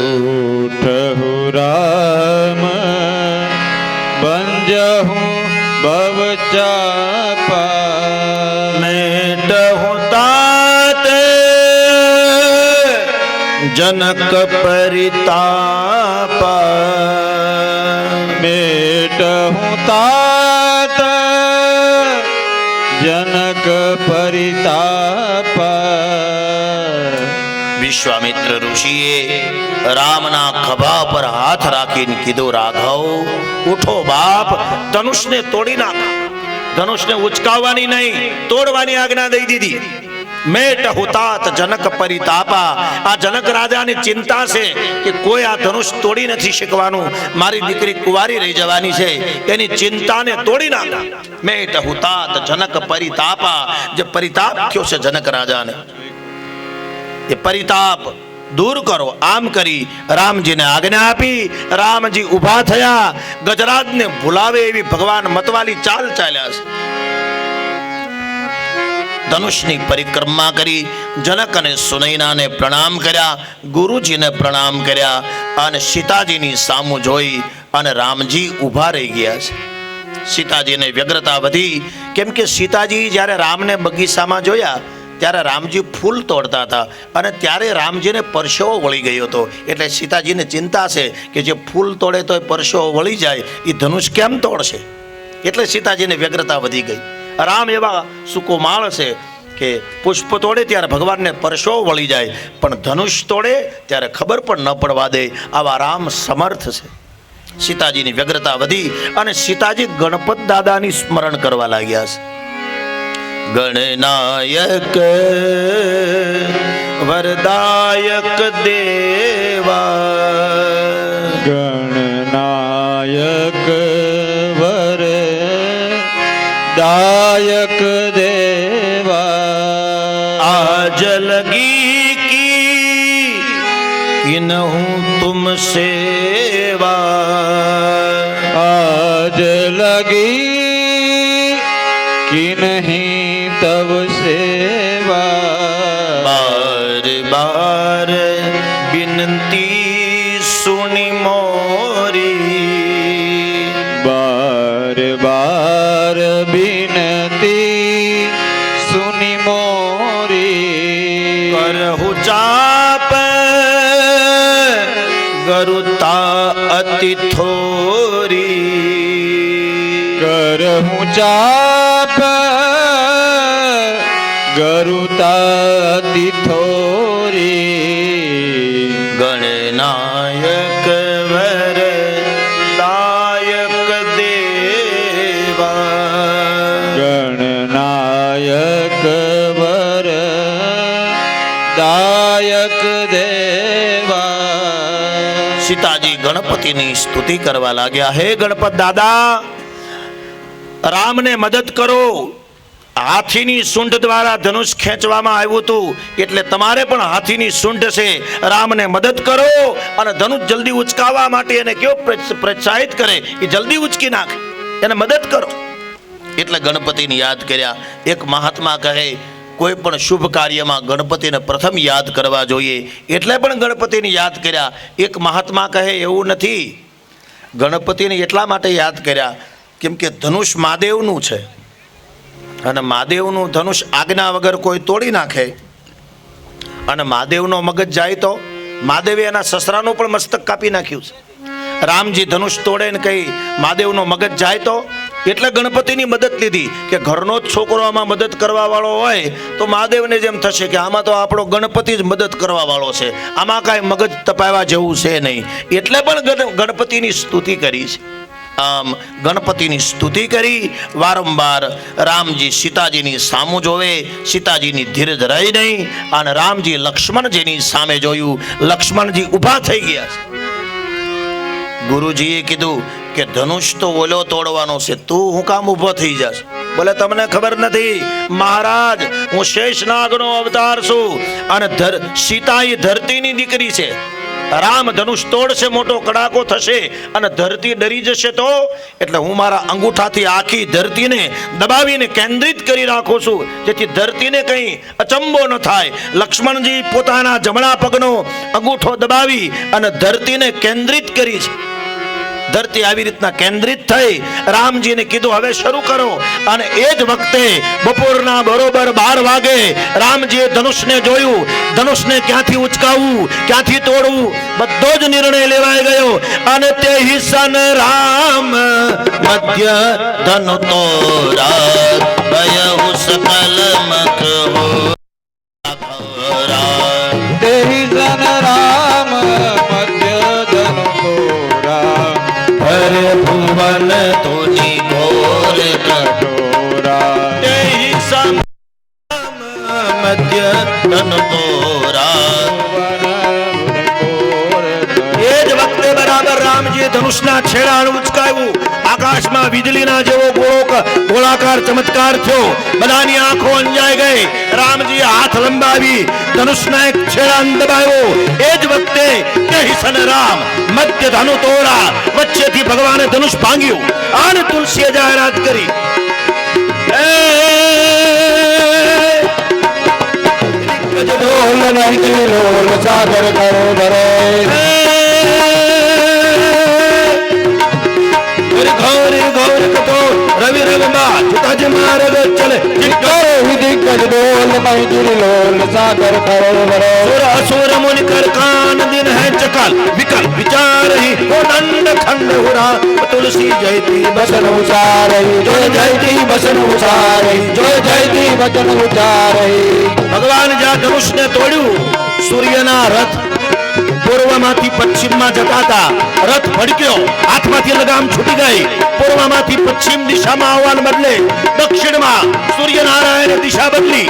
ઉઠહું રામ ભંજહું ભવ ચાપા, મેટહું तात जनक परितापा, મેટહું तात જનક પરિતાપા. વિશ્વામિત્ર ઋષિએ રામના ખભા પર હાથ રાખીને કીધું, રાઘવ ઉઠો બાપ, ધનુષને તોડી નાખ. ધનુષને ઉચકાવવાની નહીં, તોડવાની આજ્ઞા દઈ દીધી. મેટ હુતાત જનક પરિતાપા. આ જનક રાજાની ચિંતા છે કે કોઈ આ ધનુષ તોડી નથી શકવાનું, મારી દીકરી કુંવારી રહી જવાની છે, એની ચિંતાને તોડી નાખ. મેટ હુતાત જનક પરિતાપા. જે પરિતાપ થયો છે જનક રાજાને, એ પરિતાપ દૂર કરો. આમ કરી રામજીને આજ્ઞા આપી. રામજી ઊભા થયા, ગજરાજને ભૂલાવે એવી ભગવાન મતવાલી ચાલ ચાલ્યા છે. ધનુષની પરિક્રમા કરી. જનક અને સુનૈનાને પ્રણામ કર્યા, ગુરુજીને પ્રણામ કર્યા અને સીતાજીની સામું જોઈ અને રામજી ઊભા રહી ગયા છે. સીતાજીને વ્યગ્રતા વધી, કેમ કે સીતાજી જ્યારે રામને બગીચામાં જોયા ત્યારે રામજી ફૂલ તોડતા હતા અને ત્યારે રામજીને પરસેવો વળી ગયો હતો. એટલે સીતાજીને ચિંતા છે કે જે ફૂલ તોડે તો પરસેવો વળી જાય, એ ધનુષ કેમ તોડશે? એટલે સીતાજીને વ્યગ્રતા વધી ગઈ. રામ એવા સુકુમાળ છે કે પુષ્પ તોડે ત્યારે ભગવાનને પરસેવો વળી જાય, પણ ધનુષ તોડે ત્યારે ખબર પણ ન પડવા દે. આવા રામ સમર્થ છે. સીતાજીની વ્યગ્રતા વધી અને સીતાજી ગણપત દાદાની સ્મરણ કરવા લાગ્યા છે. ગણનાયક વરદાયક દેવા, ગણનાયક વર દાયક દેવા, आज लगी की किन्हूं तुम सेवा, આજ લગી कि नहीं तब सेवा, बार बार बिनती सुनी मोरी, बार बार बिनती सुनी मोरी, करहु चाप गरुता अति थोरी, करहूं चाप गरुता अति थोरी, गणनायक वर दायक देवा, गणनायक वर दायक देवा. સીતાજી ગણપતિની સ્તુતિ કરવા લાગ્યા. હે ગણપત દાદા, રામને મદદ કરો. હાથીની સૂંઢ દ્વારા ધનુષ ખેંચવામાં આવ્યું હતું, એટલે તમારે પણ હાથીની સૂંઢ છે. રામને મદદ કરો અને ધનુષ જલ્દી ઉચકાવવા માટે એને કેવો પ્રોત્સાહિત કરે, એ જલ્દી ઉચકી નાખે, એને મદદ કરો. એટલે ગણપતિને યાદ કર્યા. એક મહાત્મા કહે, કોઈ પણ શુભ કાર્યમાં ગણપતિને પ્રથમ યાદ કરવા જોઈએ, એટલે પણ ગણપતિને યાદ કર્યા. એક મહાત્મા કહે, એવું નથી, ગણપતિને એટલા માટે યાદ કર્યા કેમ કે ધનુષ મહાદેવનું છે, અને મહાદેવનું ધનુષ આજ્ઞા વગર કોઈ તોડી નાખે અને મહાદેવનો મગજ જાય તો મહાદેવે એના સસરાનું પણ મસ્તક કાપી નાખ્યું છે. રામજી ધનુષ તોડે ને કહી મહાદેવનો મગજ જાય તો, એટલે ગણપતિની મદદ લીધી કે ઘરનો જ છોકરો આમાં મદદ કરવા વાળો હોય તો મહાદેવને જેમ થશે કે આમાં તો આપણો ગણપતિ જ મદદ કરવા વાળો છે, આમાં કાંઈ મગજ તપાવવા જેવું છે નહીં. એટલે પણ ગણપતિની સ્તુતિ કરી છે. આમ ગણપતિની સ્તુતિ કરી વારંવાર રામજી સીતાજીની સામું જોવે, સીતાજીની ધીરજ રહી નહીં, અને રામજી લક્ષ્મણજીની સામે જોયું. લક્ષ્મણજી ઊભા થઈ ગયા છે. ગુરુજીએ કીધું કે ધનુષ તો ઓલો તોડવાનો છે, તું હું કામ ઊભો થઈ જશ? બોલે, તમને ખબર નથી મહારાજ, હું શેષનાગનો અવતાર છું, અને સીતા એ ધરતીની દીકરી છે. રામ ધનુષ તોડશે, મોટો કડાકો થશે અને ધરતી ડરી જશે તો, એટલે હું મારા અંગૂઠાથી આખી ધરતીને દબાવીને કેન્દ્રિત કરી નાખું છું, જેથી ધરતીને કંઈ અચંબો ન થાય. લક્ષ્મણજી પોતાના જમણા પગનો અંગૂઠો દબાવી અને ધરતીને કેન્દ્રિત કરી છે. ધરતી આવી રીતના કેન્દ્રિત થઈ. રામજીને કીધું, હવે શરૂ કરો. અને એ જ વખતે બપોરના બરોબર 12 વાગે રામજીએ ધનુષને જોયું. ધનુષને ક્યાંથી ઉચકાવવું, ક્યાંથી તોડવું, બધો જ નિર્ણય લેવાઈ ગયો. અને તે હિસન રામ મધ્ય ધનુ તોરા ભયહુ સકલ મત હો તેહી જન રામ મધ્ય ધનુ તોરા હરે ભુવન તુજી ઘોર કઠોરા તેહી સમ મધ્ય ધન તોરા. એ જ વખતે બરાબર રામજીએ ધનુષના છેડાનું ઉચકાવ્યું. આકાશમાં વીજળીના જેવો ગોળાકાર ચમત્કાર થયો. બધાની આંખો અંજાઈ ગઈ. રામજીએ હાથ લંબાવી ધનુષના એક છેડા દબાવ્યો. એ જ વખતે કેહિસન રામ મધ્ય ધનુ તોરા, વચ્ચેથી ભગવાને ધનુષ ભાંગ્યું. અને તુલસીએ જાહેરાત કરી, સાગર કરો ભરે ગૌર કઠોર રવિ રવિમાં પિતાજી માર્ગ ચલે. દિગ્ગજ ડોલ મૈત્રી લોલ સાગર કરો ભરે સુર અસુર મુનિ कर कान दिन है चकल विकल विचार ही हो दंड खंड हुरा. तुलसी जयती बसन उचारही जय जयती बसन उचारही जय जयती बचन उचारही. ભગવાન જ્યાં ધનુષને તોડ્યું, સૂર્યના રથ પૂર્વમાંથી પશ્ચિમમાં જતા હતા. રથ ભડક્યો, હાથમાંથી લગામ છૂટી ગઈ. પૂર્વમાંથી પશ્ચિમ દિશામાં આવવાને બદલે દક્ષિણમાં સૂર્યનારાયણે દિશા બદલી.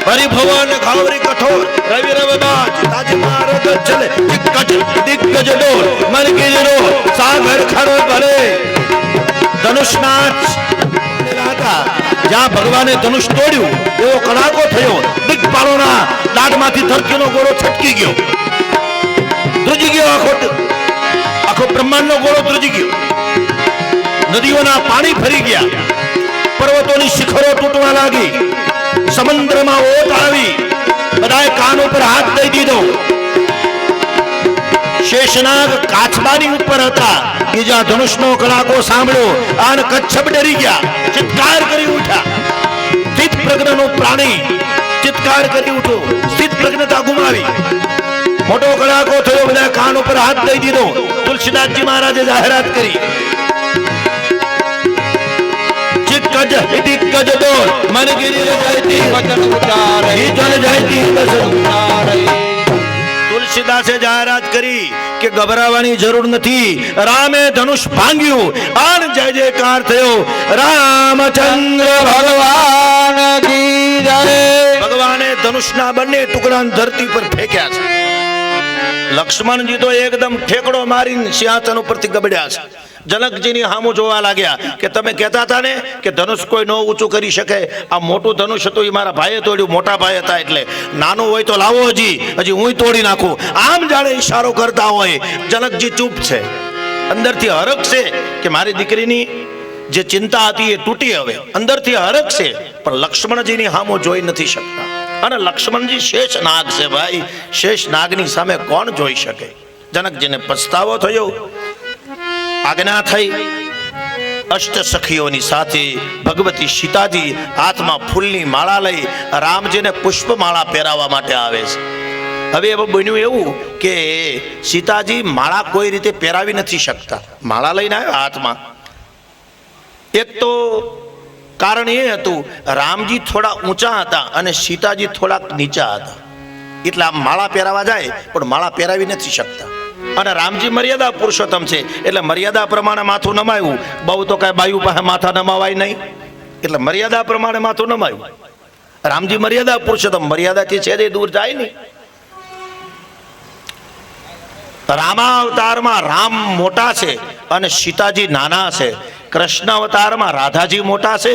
હરિભવન ઘાવરી કઠોર રવિ રવિમાં પિતાજી માર્ગ ચલે. દિગ્ગજ ડોલ મનગીરી રોલ સાગર ખરો ભરે. ધનુષના હતા જ્યાં ભગવાને ધનુષ તોડ્યું, એવો કડાકો થયો. દિગ્પાલોના દાઢમાંથી ધરતીનો ગોળો છટકી ગયો, ધ્રુજી ગયો. આખો બ્રહ્માંડનો ગોળો ધ્રુજી ગયો. નદીઓના પાણી ફરી ગયા. પર્વતોની શિખરો તૂટવા લાગી. સમુદ્રમાં ઓટ આવી. બધાએ કાન ઉપર હાથ દઈ દીધો. શેષનાગ કાચબાની ઉપર હતા. બીજા ધનુષનો કડાકો સાંભળ્યો અને કચ્છપ ડરી ગયા, ચિત્કાર કરી ઉઠ્યા. સ્થિત પ્રજ્ઞનો પ્રાણી ચિત્કાર કરી ઉઠ્યો, સ્થિત પ્રજ્ઞતા ગુમાવી. મોટો કડાકો થયો. બધા કાન ઉપર હાથ દઈ દીધો. તુલસીદાસજી મહારાજે જાહેરાત કરી, દિગ્ગજ ડોલ મનગીરી જયતી બચન ઉચારહી જય જયતી બચન ઉચારહી. તુલસીદાસે જાહેરાત કરી કે ગભરાવાની જરૂર નથી. રામે ધનુષ ભાંગ્યું અને જય જયકાર થયો. રામચંદ્ર ભગવાન કી જય. ભગવાને ધનુષના બંને ટુકડા ધરતી પર ફેંક્યા છે. લક્ષ્મણજી તો એકદમ ઠેકડો મારીને સિંહાસન ઉપરથી ગબડ્યા છે. જનકજીની સામું જોવા લાગ્યા કે તમે કહેતા હતા ને કે ધનુષ કોઈ ન ઊંચું કરી શકે, આ મોટું ધનુષ હતું એ મારા ભાઈએ તોડ્યું, મોટા ભાઈ હતા એટલે, નાનું હોય તો લાવો હજી હું તોડી નાખું, આમ જાણે ઈશારો કરતા હોય. જનકજી ચૂપ છે, અંદરથી હરખ છે કે મારી દીકરીની જે ચિંતા હતી એ તૂટી, હવે અંદરથી હરખ છે, પણ લક્ષ્મણજીની સામું જોઈ નથી શકતા. અને લક્ષ્મણજી શેષ નાગ છે ભાઈ, શેષ નાગની સામે કોણ જોઈ શકે? જનકજીને પછતાવો થયો. આજ્ઞા થઈ, અષ્ટ સખીઓની સાથે ભગવતી સીતાજી હાથમાં ફૂલની માળા લઈ રામજીને પુષ્પમાળા પહેરાવવા માટે આવે છે. હવે એવું બન્યું એવું કે સીતાજી માળા કોઈ રીતે પહેરાવી નથી શકતા, માળા લઈને આવ્યા હાથમાં. એક તો કારણ એ હતું રામજી થોડા ઊંચા હતા અને સીતાજી થોડાક નીચા હતા, એટલે આમ માળા પહેરાવા જાય પણ માળા પહેરાવી નથી શકતા. અને રામજી મર્યાદા પુરુષોત્તમ છે એટલે મર્યાદા પ્રમાણે માથું નમાયું. બહુ તો કઈ બાયુ પાસે માથા નમાવાય નહીં, એટલે મર્યાદા પ્રમાણે માથું નમાયું. રામજી મર્યાદા પુરુષોત્તમ, મર્યાદાથી છે તે દૂર જાય નહીં. રામા અવતારમાં રામ મોટા છે અને સીતાજી નાના છે. કૃષ્ણ અવતારમાં રાધાજી મોટા છે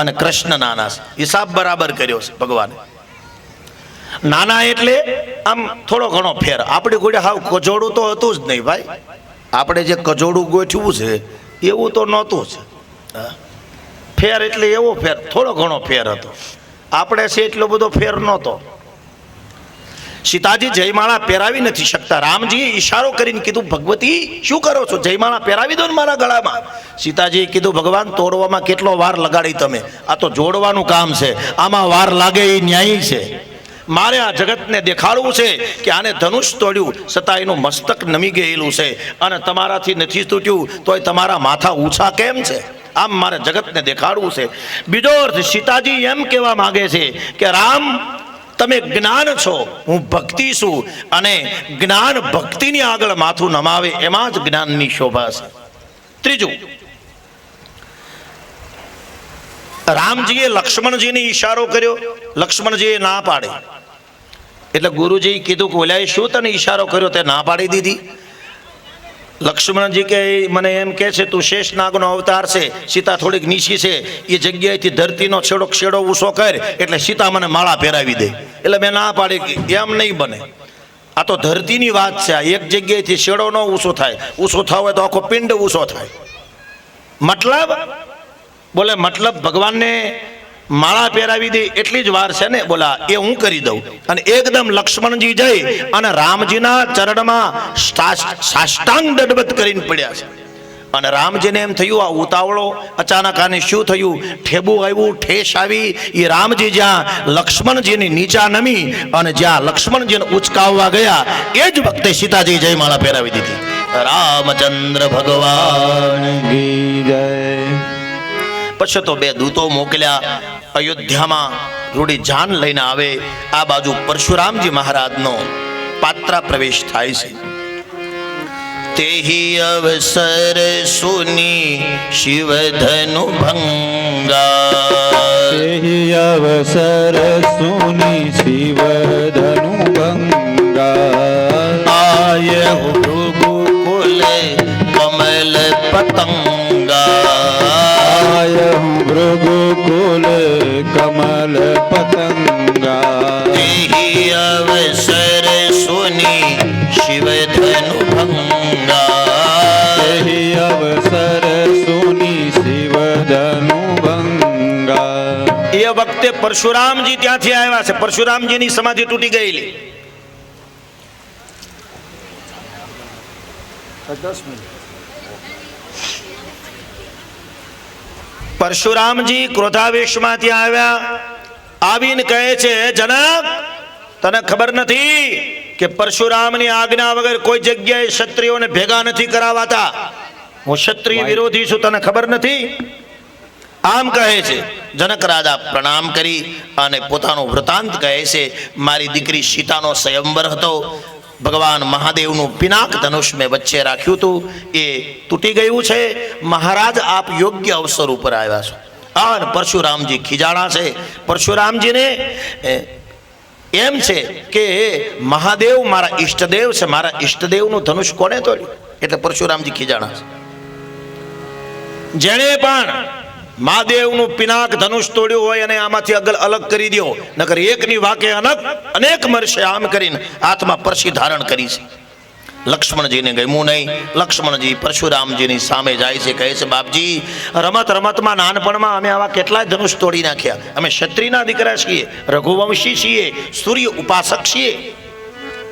અને કૃષ્ણ નાના છે. હિસાબ બરાબર કર્યો છે ભગવાને. નાના એટલે આમ થોડો ઘણો ફેર. આપણે કોઈ હાવ કજોડું તો હતું જ નહીં ભાઈ, આપણે જે કજોડું ગોઠવું છે એવું તો નહોતું જ. ફેર એટલે એવો ફેર, થોડો ઘણો ફેર હતો. આપણે છે એટલો બધો ફેર નહોતો. સીતાજી જયમાળા પહેરાવી નથી શકતા. રામજીએ ઈશારો કરીને કીધું ભગવતી શું કરો છો, જયમાળા પહેરાવી દો ને મારા ગળામાં. સીતાજીએ કીધું ભગવાન તોડવામાં કેટલો વાર લગાડી તમે, આ તો જોડવાનું કામ છે, આમાં વાર લાગે એ ન્યાયી છે. મારે આ જગતને દેખાડવું છે કે આને ધનુષ તોડ્યું છતાં એનું મસ્તક નમી ગયેલું છે અને તમારાથી નથી તૂટ્યું તોય તમારા માથા ઊંચા કેમ છે, આમ મારે જગતને દેખાડવું છે. બીજો અર્થ સીતાજી એમ કહેવા માંગે છે કે રામ તમે જ્ઞાન છો, હું ભક્તિ છું, અને જ્ઞાન ભક્તિની આગળ માથું નમાવે એમાં જ જ્ઞાનની શોભા છે. ત્રીજું, રામજીએ લક્ષ્મણજીને ઈશારો કર્યો, લક્ષ્મણજીએ ના પાડે. એટલે ગુરુજીએ કીધું કે ઓલાએ શું તને ઈશારો કર્યો, તે ના પાડી દીધી. લક્ષ્મણજી કે મને એમ કે છે તું શેષનાગનો અવતાર છે, સીતા થોડીક નીચી છે, એ જગ્યાએથી ધરતીનો છેડો ઊંચો કર એટલે સીતા મને માળા પહેરાવી દે. એટલે મેં ના પાડી કે એમ નહીં બને, આ તો ધરતીની વાત છે, આ એક જગ્યાએથી છેડો ન ઊંચો થાય, ઊંચો થાવ હોય તો આખો પિંડ ઊંચો થાય. મતલબ બોલે મતલબ ભગવાનને માળા પહેરાવી દે એટલી જ વાર છે ને, બોલા એ હું કરી દઉં. અને એકદમ લક્ષ્મણજી જઈ અને રામજીના ચરણમાં સાષ્ટાંગ દંડવત કરીને પડ્યા છે. અને રામજીને એમ થયું આ ઉતાવળો અચાનક આને શું થયું, ઠેબું આવ્યું, ઠેસ આવી. એ રામજી જ્યાં લક્ષ્મણજીની નીચા નમી અને જ્યાં લક્ષ્મણજીને ઉચકાવવા ગયા એ જ વખતે સીતાજી જયમાળા પહેરાવી દીધી. રામચંદ્ર ભગવાન કી જય. પછી તો બે દૂતો મોકલ્યા અયોધ્યામાં રૂડી જાન લઈને આવે. આ બાજુ પરશુરામજી મહારાજનો પાત્રા પ્રવેશ થાય છે. તેહી અવસર સુની શિવધનુ ભંગા, તેહી અવસર સુની શિવધનુ ભંગા, આયહુ ભૃગુકુલ કમલ પતંગા, ભૃગુકુલ કમલ પતંગા, તેહી અવસર સુની શિવધનુ ભંગા, તેહી અવસર સુની શિવધનુ ભંગા. એ વખતે પરશુરામજી ત્યાંથી આવ્યા છે. પરશુરામજીની સમાધિ તૂટી ગયેલી. 10 મિનિટ. પરશુરામજી ક્રોધાવેશમાં ત્યાં આવ્યા. આવીને કહે છે જનક તને ખબર નથી કે પરશુરામની આજ્ઞા વગર કોઈ જગ્યાએ ક્ષત્રિયોને ભેગા નથી કરાવાતા, હું ક્ષત્રિય વિરોધી છું, તને ખબર નથી? આમ કહે છે. જનક રાજા પ્રણામ કરી અને પોતાનો વૃતાંત કહે છે. મારી દીકરી સીતાનો સ્વયંવર હતો, ભગવાન મહાદેવનું પિનાક ધનુષ મેં વચ્ચે રાખ્યું હતું, એ તૂટી ગયું છે. મહારાજ આપ યોગ્ય અવસર ઉપર આવ્યા છો. અને પરશુરામજી ખીજાણા છે. પરશુરામજીને એમ છે કે મહાદેવ મારા ઈષ્ટદેવ છે, મારા ઈષ્ટદેવનું ધનુષ કોને તોડ્યું? એટલે પરશુરામજી ખીજાણા છે. જેણે પણ મહાદેવનું પિનાક ધનુષ તોડ્યું હોય અને આમાંથી અલગ કરી દો, નકર એકની વાકે અનેક મરશે આમ કરીને હાથમાં પરસી ધારણ કરી છે. લક્ષ્મણજીને ગમ્યું નહીં. લક્ષ્મણજી પરશુરામજીની સામે જાય છે, કહે છે બાપજી, રમતમાં નાનપણમાં અમે આવા કેટલાય ધનુષ તોડી નાખ્યા. અમે ક્ષત્રિયના દીકરા છીએ, રઘુવંશી છીએ, સૂર્ય ઉપાસક છીએ.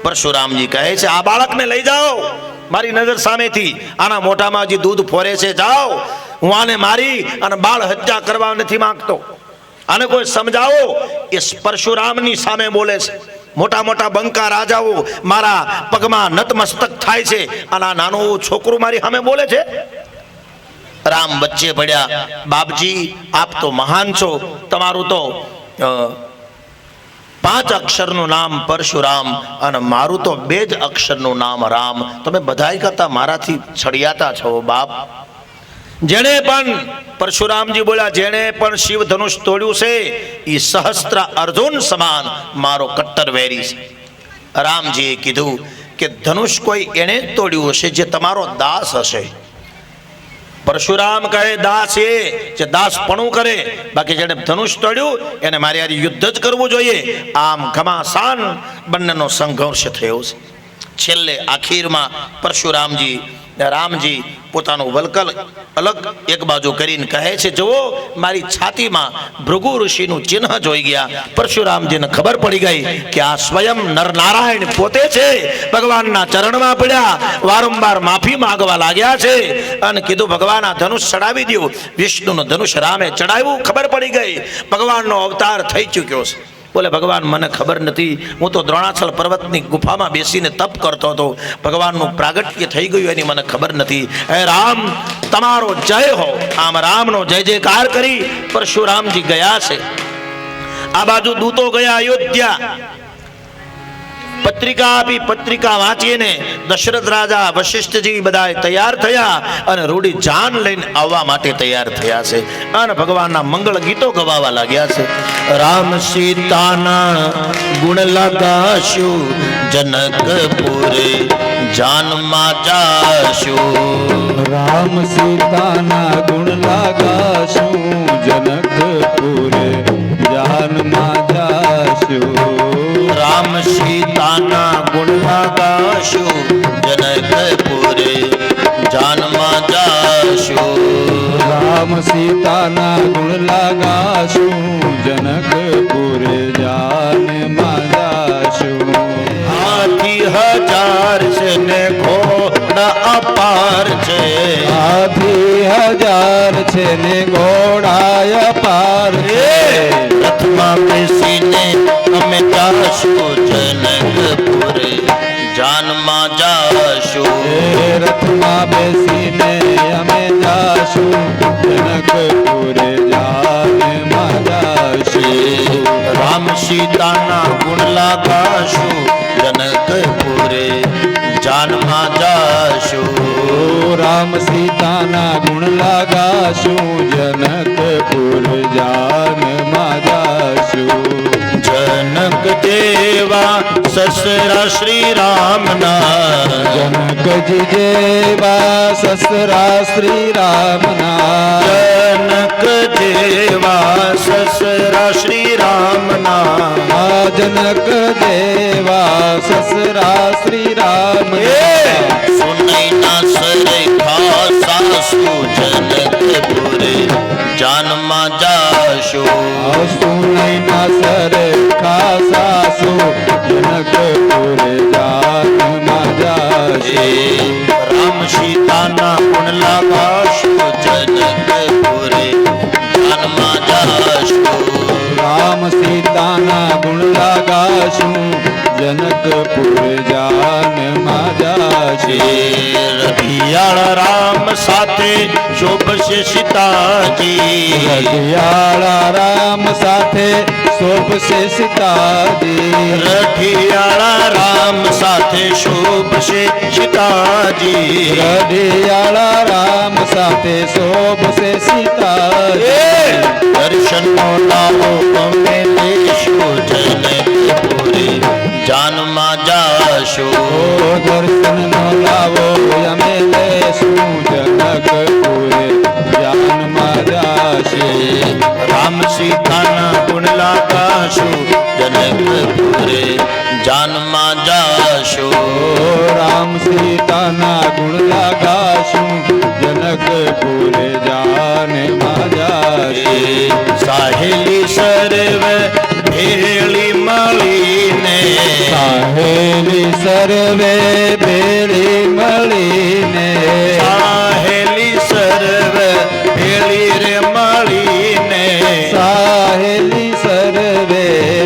પરશુરામજી કહે છે આ બાળકને લઈ જાઓ મારી નજર સામેથી. આના મોઢામાં હજી દૂધ ફોરે છે, જાઓ. હું આને મારી અને બાળ હત્યા કરવા નથી માંગતો. આને કોઈ સમજાવો. એ પરશુરામની સામે બોલે છે. મોટા મોટા બંકા રાજાઓ મારા પગમાં નતમસ્તક થાય છે, અને આ નાનું છોકરું મારી સામે બોલે છે. રામ વચ્ચે પડ્યા. બાપજી, આપ તો મહાન છો. તમારું તો 5 અક્ષરનું નામ પરશુરામ અને મારું તો 2 જ અક્ષરનું નામ રામ. તમે બધાય કરતા મારાથી છડિયાતા છો બાપ. જેણે પણ પરશુરામજી બોલ્યા, જેણે પણ શિવ ધનુષ તોડ્યું છે એ સહસ્ત્ર અર્જુન સમાન મારો કટ્ટર વેરી છે. રામજીએ કીધું કે ધનુષ કોઈ એણે તોડ્યું હશે જે તમારો દાસ હશે. પરશુરામ કહે દાસ એ જે દાસપણું કરે, બાકી જેને ધનુષ તોડ્યું એને મારી હારે યુદ્ધ જ કરવું જોઈએ. આમ ઘમાસાન બંનેનો સંઘર્ષ થયો છે. છેલ્લે આખીરમાં પરશુરામજી રામજી પોતાનું વલકલ અલગ એક બાજુ કરીને કહે છે, જુઓ મારી છાતીમાં ભૃગુ ઋષિનું ચિહ્ન જોઈ ગયા. પરશુરામજીને ખબર પડી ગઈ કે આ સ્વયં નરનારાયણ પોતે છે. ભગવાનના ચરણમાં પડ્યા, વારંવાર માફી માંગવા લાગ્યા છે અને કીધું ભગવાન આ ધનુષ ચડાવી દો. વિષ્ણુનું ધનુષ રામે ચડાવ્યું. ખબર પડી ગઈ ભગવાનનો અવતાર થઈ ચૂક્યો છે. બોલે ભગવાન મને ખબર નથી, હું તો દ્રોણાચલ પર્વતની ગુફામાં બેસીને તપ કરતો હતો. ભગવાનનું પ્રાગટ્ય થઈ ગયું એની મને ખબર નથી. હે રામ, તમારો જય હો. આમ રામનો જય જયકાર કરી પરશુરામજી ગયા છે. આ બાજુ દૂતો ગયા અયોધ્યા. પત્રિકા આપી. પત્રિકા વાંચીને દશરથ રાજા વશિષ્ઠજી બધા તૈયાર થયા અને રૂડી જાન લઈને આવવા માટે તૈયાર થયા છે અને ભગવાનના મંગળ ગીતો ગવાવા લાગ્યા છે. રામ સીતાના ગુણ લગાશું, જનકપુરે જાનમાં જાશું. રામ સીતાના ગુણ લગાશું, જનકપુરે જાનમાં જાશું. રામ સીતાના ગુણ લગાશું, જનકપુરે જાનમાં જાશું. રામ સીતાના ગુણ લગાશું, જનકપુરે જાનમાં જાશું. હાથી 1000 છે ને ઘોડા અપાર છે. હાથી 1000 છે ને ઘોડા અપાર છે. રથમાં બેસીને અમે જાશું, જનકપુરે જાનમાં જાશું. રથમાં બેસીને અમે જાશું, જનકપુરે જાનમાં જાશું. રામ સીતાના ગુણ લગાશું, જનકપુરે જાનમાં જાશું. રામ સીતાના ગુણ લગાશું, જનકપુર જાનમાં જાશું. જનક જેવા સસરા શ્રી રામના, જનકજી જેવા સસરા શ્રી રામના. જનક જેવા સસરા શ્રી રામના. જનક દેવા સસરા શ્રી રામના. સુનૈના સરખા સાસુ, જનકપુરે જાનમાં જાશું. સુનૈના સરખા સાસુ, જનકપુરે જાનમાં જાશું. રામ સીતાના ગુણ લગાશું, જનકપુરે જાનમાં જાશું. રામ સીતાના ગુણ લગાશું, જનકપુર જાનમાં જાશું. રઘિયાળ રામ સાથે શોભશે સીતાજી. રઘિયાળા રામ સાથે શોભશે સીતાજી. રઘિયાળા રામ સાથે શોભશે સીતાજી. રઘિયાળા રામ સાથે શોભશે સીતાજી. દર્શનનો લાવો અમે લેશું, જનકપુરે જાનમાં જાશું. દર્શનનો લાવો અમે લેશું, જનકપુરે જાનમાં સાહેલી સર્વે ભેળી મળીને સાહેલી સર્વ ભેળી રે મળીને સાહેલી સર્વે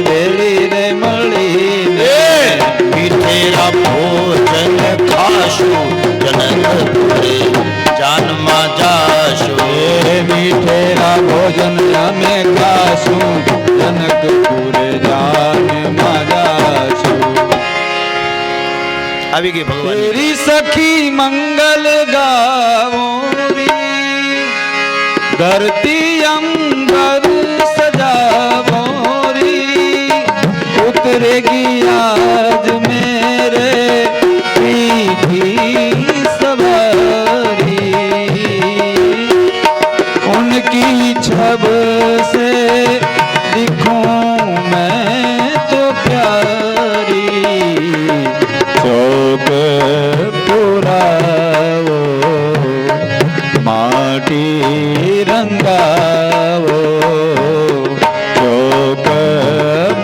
ભેળી રે મળીને મીઠેરા ભોજન ખાશું જનકપુરે જાનમાં જાશું એ મીઠેરા ભોજન અમે ખાશું જનકપુરે જાનમાં જાશું આવી ગઈ ભગવાન તેરી સખી મંગલ ગાવોરી ધરતી અંબર સજાવોરી ઉતરેગી આજ મેરે पीठी सवारी उनकी छब से दिखूं मैं तो प्यारी चौक पुराओ माटी रंगाओ चौक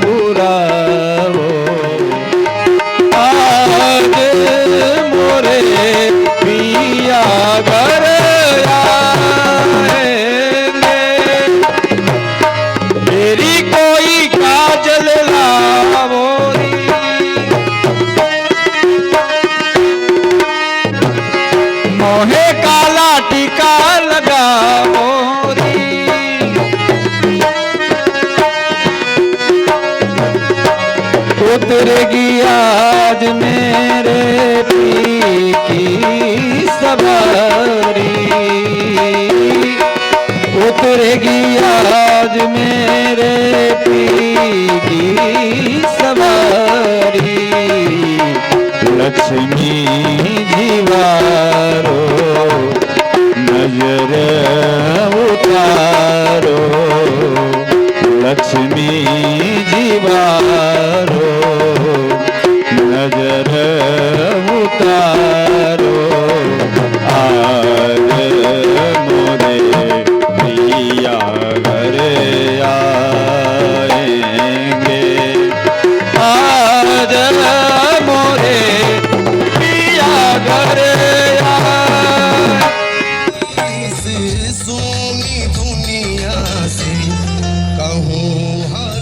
पुराओ आज मोरे पिया घर आएंगे तेरी कोई काजल लावोरी मोहे काला टीका लगावोरी उतरेगी आज मेरे पी की सवारी उतरेगी आज मेरे पी की सवारी लक्ष्मी जीवारो नजर उतारो लक्ष्मी जीवारो नजर उतारो आज मोरे पिया घर आएंगे आज मोरे पिया घर इस सोनी दुनिया से कहूँ हर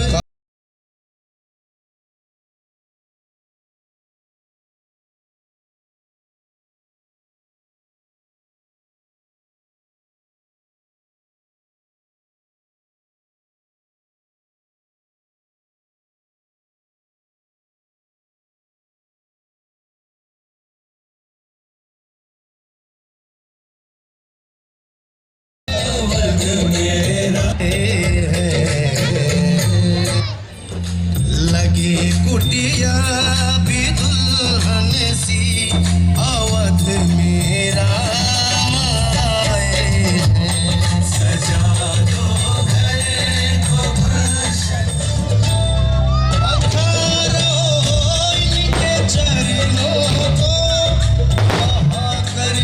लगे कुटिया भी दुल्हन सी अवध मेरा आए हैं। सजा दो घर को गुलशन पधारो इनके चरणों को वहाँ कर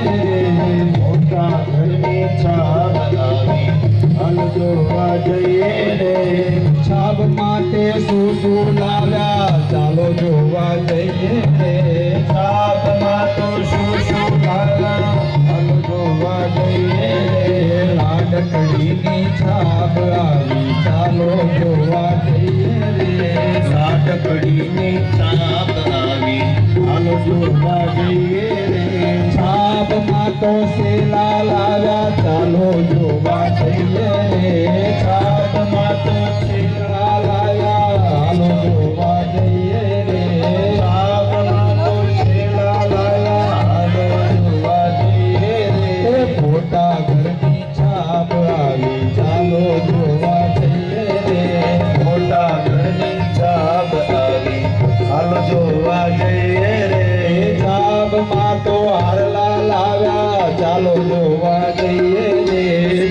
રે મોટા ઘરની છાપ આવી હાલ જોવા જઈએ રે છાપ માટે શું શું લાવ્યા ચાલો જોવા જઈએ રે છાપમાં તો શું શું લાવ્યા હાલ જોવા જઈએ રે લાડકડીની છાપ આવી ચાલો જોવા જઈએ રે લાડકડીની છાપ આવી હાલ જોવા જઈએ રે છાપમાં તો સેલા લાવ્યા ચાલો જોવા જઈએ રે છાપમાં તો સેલા લાવ્યા ચાલો જોવા જઈએ રે છાપમાં તો છેલા લાયા હાલ જોવા જઈએ રે મોટા ઘરની છાપ આવી ચાલો જોવા જઈએ રે મોટા ઘરની છાપ આવી હાલ જોવા જઈએ રે છાપમાં તો હારલા લાવ્યા ચાલો જોવા જઈએ રે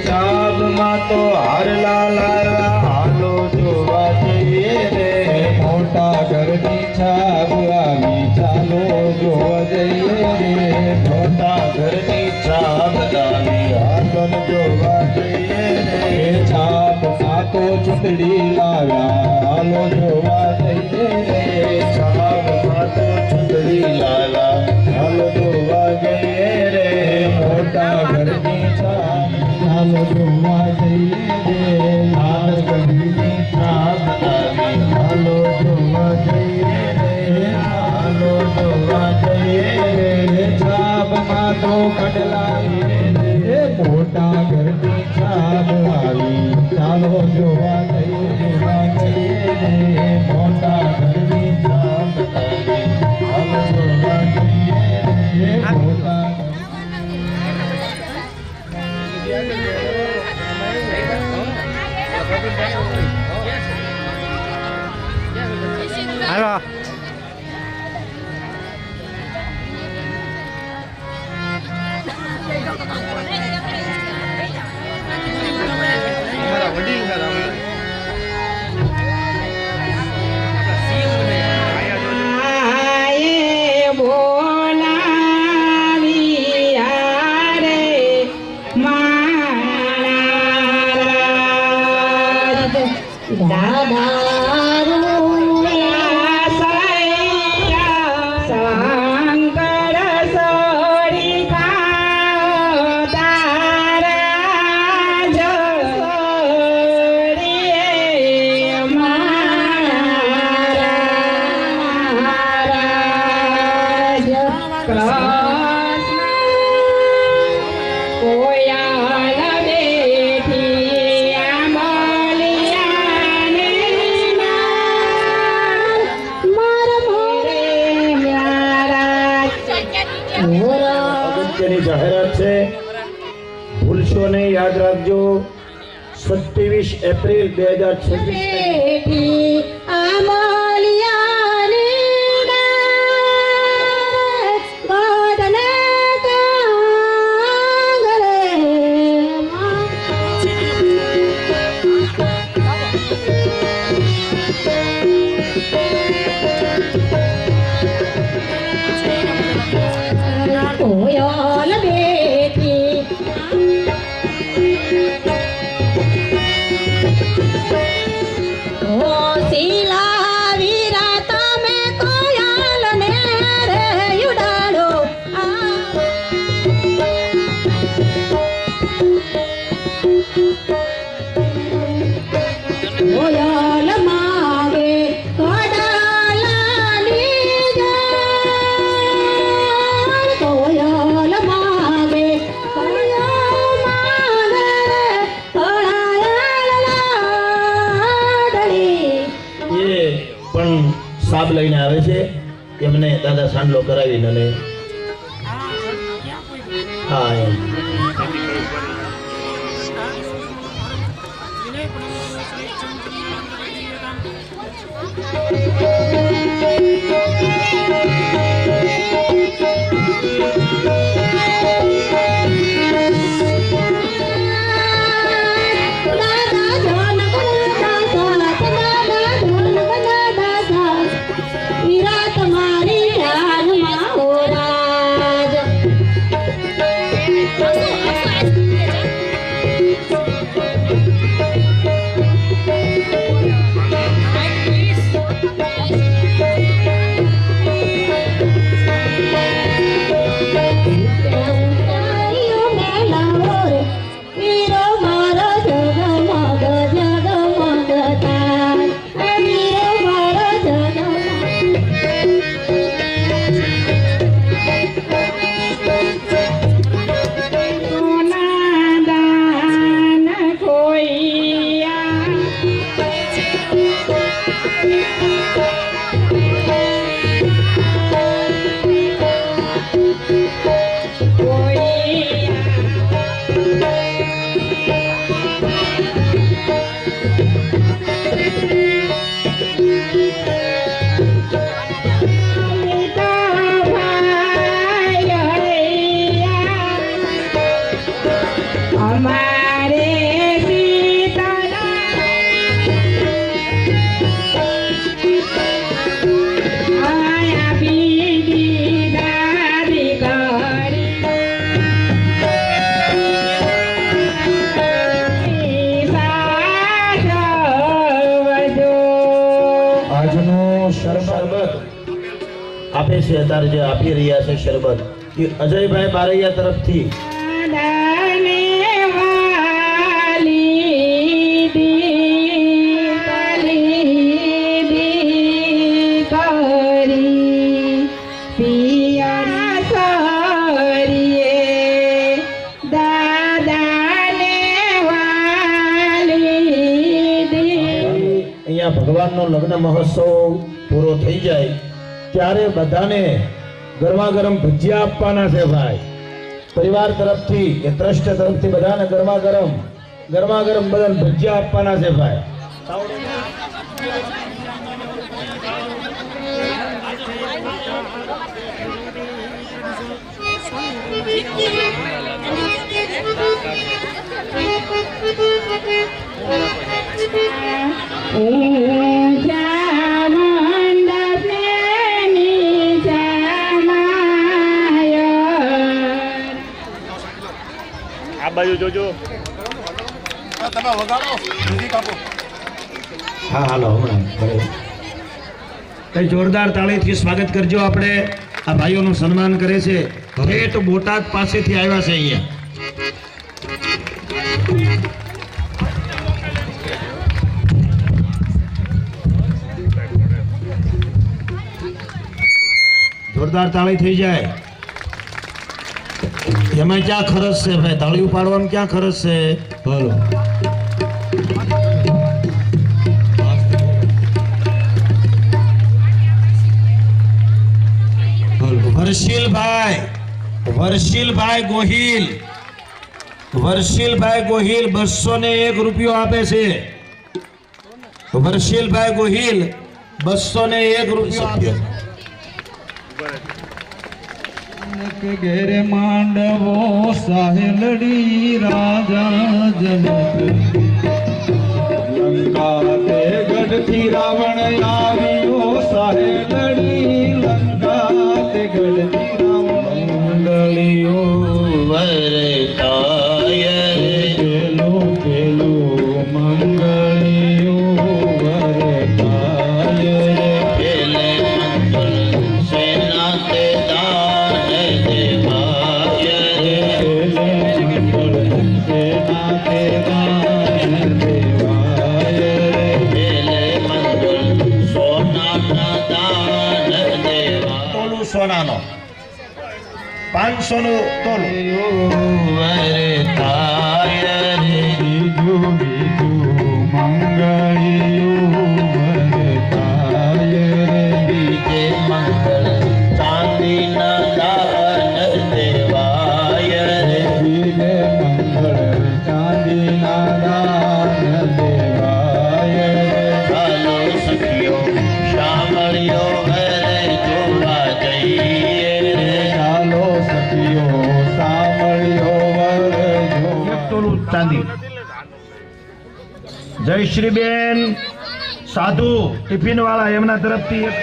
છાપમાં તો હારલા લાયા હાલો જોવા જઈએ રે મોટા ઘરની છાપ આવી ચાલો જોવા જઈએ રે મોટા ઘરની છાપ આવી હાલો જોવા જઈએ રે છાપમાં તો ચૂંટડી લાવ્યા હાલો જોવા જઈએ રે છાપમાં તો ચૂંટણી લાયા હાલો જોવા જઈએ રે મોટા ઘરની છાપ ચાલો જોવા જઈએ રે લાડકડીની છાપ આવી હાલો જોવા જઈએ રે હાલો જોવા જઈએ રે છાપમાં તો કડલા રે મોટા ઘરની છાપ આવી ચાલો જોવા જઈએ રે મોટા ઘરની છાપ આવી હાલો જોવા જઈએ રે મોટા આયે બોલાવ્યા રે મહારાજ દાદા રૂયા સૈયા શંકર સોરી ખાઓ તારા જોડીએ મહારાજ કોયા બેઠી આંબલિયાને માર મોરે મહારાજ અગત્યની જાહેરાત છે ભૂલશો નહીં, યાદ રાખજો 27 એપ્રિલ 2026 બેઠી આંબલિયાને ગોડને કાંગરે કોયલ બેઠી ઓ શીલા વીરા તમે કોયલ ને રે ઉડાડો કોયલ માગે કડાલાની જાન કોયલ માગે કડાલાડડી એ પણ સાબ લઈને આવે છે એમને દાદા સાંડલો કરાવીને અને હા એમ તમારી જાનમાં હો રાજ વીરો મારો જગમગ જગમગ થાય વીરો મારો જગમગ સોના દાન ખોઈયા हमारे सीताला आया बीदी दादी આજનો શરબત આપે છે અત્યારે જે આપી રહ્યા છે શરબત એ અજયભાઈ બારૈયા તરફથી દાને વાલી દી કરી પિયરા સરીએ દાદાને વાલી દી અહીંયા ભગવાનનો લગ્ન મહોત્સવ પૂરો થઈ જાય ત્યારે બધાને ગરમા ગરમ ભજીયા આપવાના છે ભાઈ પરિવાર તરફથી કે ટ્રસ્ટ તરફથી બધાને ગરમા ગરમ બધાને ભજીયા આપવાના છે ભાઈ ઊંચા મંડપે નીચા માયર આ બાજુ જોજો હા હાલો હમણાં કઈ જોરદાર તાળીથી સ્વાગત કરજો આપણે આ ભાઈઓનું સન્માન કરે છે ઠેઠ બોટાદ પાસેથી આવ્યા છે અહીંયા જોરદાર તાળી થઈ જાય એમાં ક્યાં ખર્ચ છે ભાઈ તાળી ઉપાડવામાં ક્યાં ખર્ચ છે બોલો વર્ષીલભાઈ ગોહિલ 201 રૂપિયો આપે છે વર્ષીલભાઈ ગોહિલ 201 રૂપિયો આપે કે ઘેરે માંડવો સાહેલડી રાજા જનક લંકા તે ગઢથી રાવણ આવ્યો સાહેલડી લંકા તે ગઢથી રાવણ મંગળીઓ વરતાય પેલું મંગળીઓ વરતાય પેલે મંગલ સેના તે દાન દેવાય પેલે મંગલ સોનાના દાન દેવાય તોલું સોનાનો 500 નું તોલું વરતાય બીજું મંગળીયું વરતાય બીજે મંગલ ચાંદીના દાન દેવાય બીજે મંગળ ચાંદીના દાન દેવાય ચાલો સખીઓ શામળિયો ઘરે જોવા જઈએ ચાલો સખીઓ સાંભળ્યો વર જો તોલું ચાંદી જયશ્રીબેન સાધુ ટિફિન વાળા એમના તરફથી એક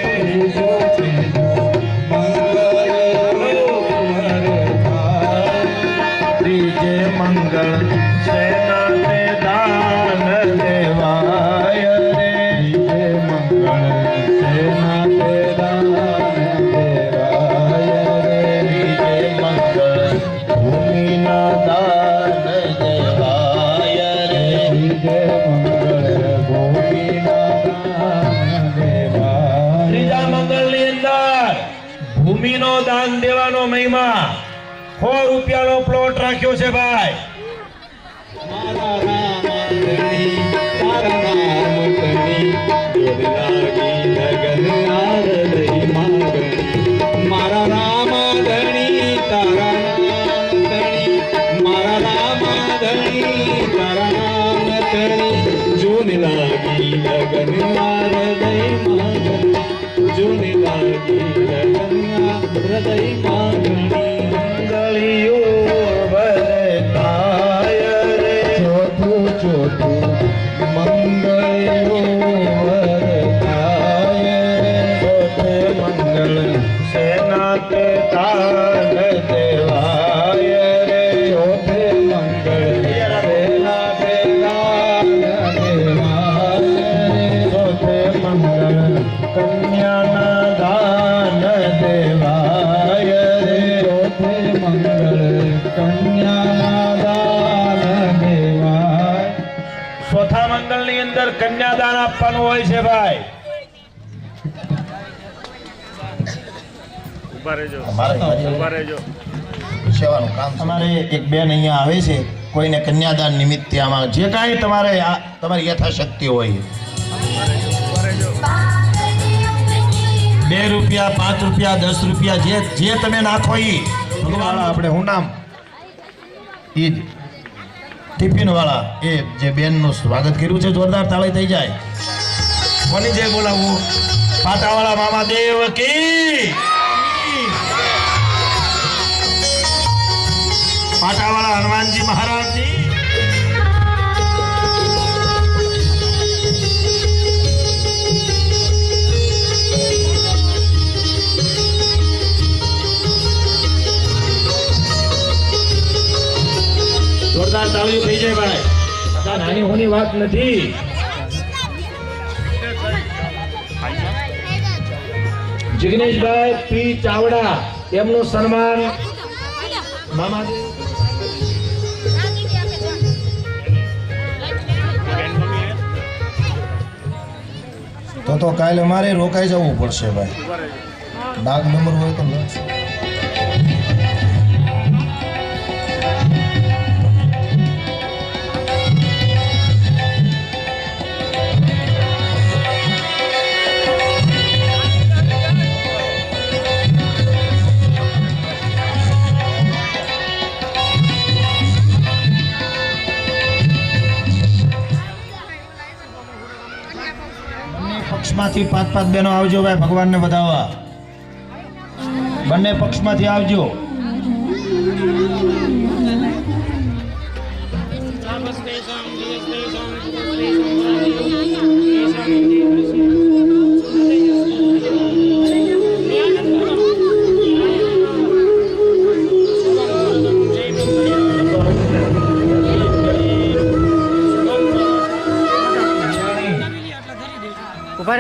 100 રૂપિયાનો પ્લોટ રાખ્યો છે ભાઈ. મારા રામ ધણી તારા નામ ધણી જોડ લાગી લગન આરદઈ માંગણી મારા રામ ધણી તારા નામ ધણી મારા રામ ધણી તારા નામ ધણી જોડ લાગી લગન આરદઈ માંગણી જોડ લાગી લગન આરદઈ માંગણી ગળીઓ વરતાય રે ચોથું ચોથું મંગળો વરતાય ચોથે મંગલ સેના તે દાન દેવાય રે ચોથે મંગળ વેલા વેલા દેવાય ચોથે મંગલ કન્યાના દાન દેવાય રે ચોથે મંગળ કન્યાના દાન દેવાય ચોથા મંગલની અંદર કન્યાદાન આપવાનું હોય છે ભાઈ. ઉભા રહેજો અમારે ઉભા રહેજો સેવાનું કામ અમારે એક બેન અહીંયા આવે છે, કોઈને કન્યાદાન નિમિત્તે આમાં જે કાંઈ તમારે તમારી યથાશક્તિ હોય, 2 રૂપિયા 5 રૂપિયા 10 રૂપિયા જે તમે નાખો એ ભગવાન આપણે હું નામ એ જ ટિફિન વાળા એ જે બેનનું સ્વાગત કર્યું છે, જોરદાર તાળી થઈ જાય. કોની જય બોલાવું? પાટાવાળા મામા દેવ કી, પાટાવાળા હનુમાનજી મહારાજની. જોરદાર તાળીઓ થઈ જાય ભાઈ. આ નાની હોની વાત નથી. જિગ્નેશભાઈ પી ચાવડા એમનું સન્માન મામા તો કાલે અમારે રોકાઈ જવું પડશે ભાઈ. ડાક નંબર હોય તો લખશે. પક્ષમાંથી 5-5 બહેનો આવજો ભાઈ, ભગવાનને વધાવવા. બંને પક્ષમાંથી આવજો.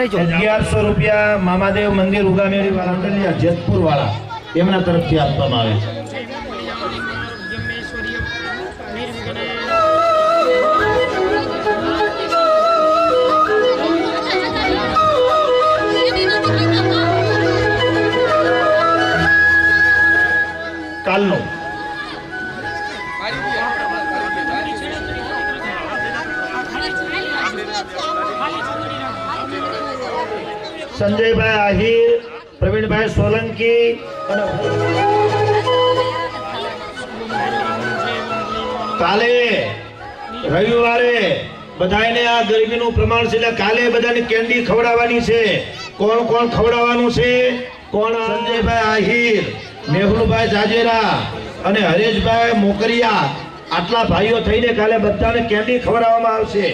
₹1100 મામાદેવ મંદિર ઉગામેરી વાળા જેતપુર વાળા એમના તરફથી આપવામાં આવે છે. કાલનું સંજયભાઈ આહિર, પ્રવીણભાઈ સોલંકી અને કાલે રવિવારે બધાને આ ગરમીનું પ્રમાણ છે એટલે કાલે બધાને કેન્ડી ખવડાવવાની છે. કોણ કોણ ખવડાવવાનું છે? કોણ? સંજયભાઈ આહિર, મેહુલભાઈ જાજેરા અને હરેશભાઈ મોકરિયા, આટલા ભાઈઓ થઈને કાલે બધાને કેન્ડી ખવડાવવામાં આવશે.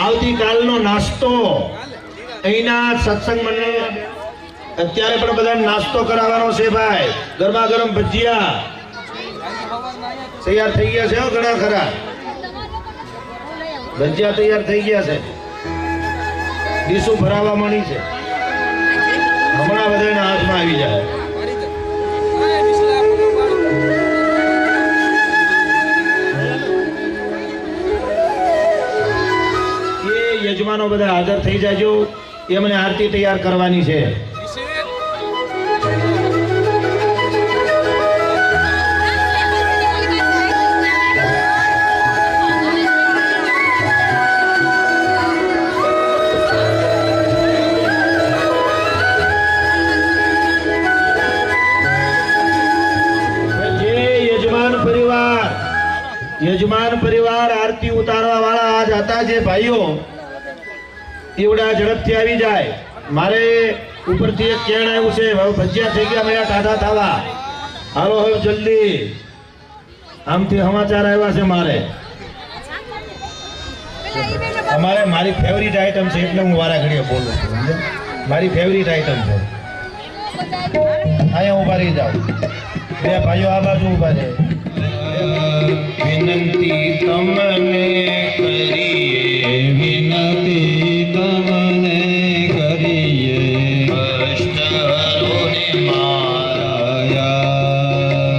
આવતીકાલનો નાસ્તો અહીંના સત્સંગ મંડળ અત્યારે પણ બધાને નાસ્તો કરાવવાનો છે ભાઈ. ગરમા ગરમ ભજીયા તૈયાર થઈ ગયા છે. ઘણા ખરા ભજીયા તૈયાર થઈ ગયા છે. ડીશું ભરાવા મળી છે. હમણાં બધાના હાથમાં આવી જાય. યજમાનો બધા હાજર થઈ જાજો. એમને આરતી તૈયાર કરવાની છે. યજમાન પરિવાર આરતી ઉતારવા વાળા આજ હતા જે ભાઈઓ એવડા ઝડપથી આવી જાય. મારે ઉપરથી એક કેણ આવ્યું છે, હવે ભજીયા થઈ ગયા મેં ટાઢા થવા. હાલો હવે જલ્દી, આમથી સમાચાર આવ્યા છે મારે. અમારે મારી ફેવરિટ આઈટમ છે એટલે હું વારા ઘડીએ બોલું છું. સમજ્યા? મારી ફેવરિટ આઈટમ છે. અહીંયા ઉભા રહી જાઓ. બે ભાઈઓ આ બાજુ ઉભા છે. વિનંતી તમને કરીએ, વિનતી તમને કરીએ કષ્ટહરોને મારા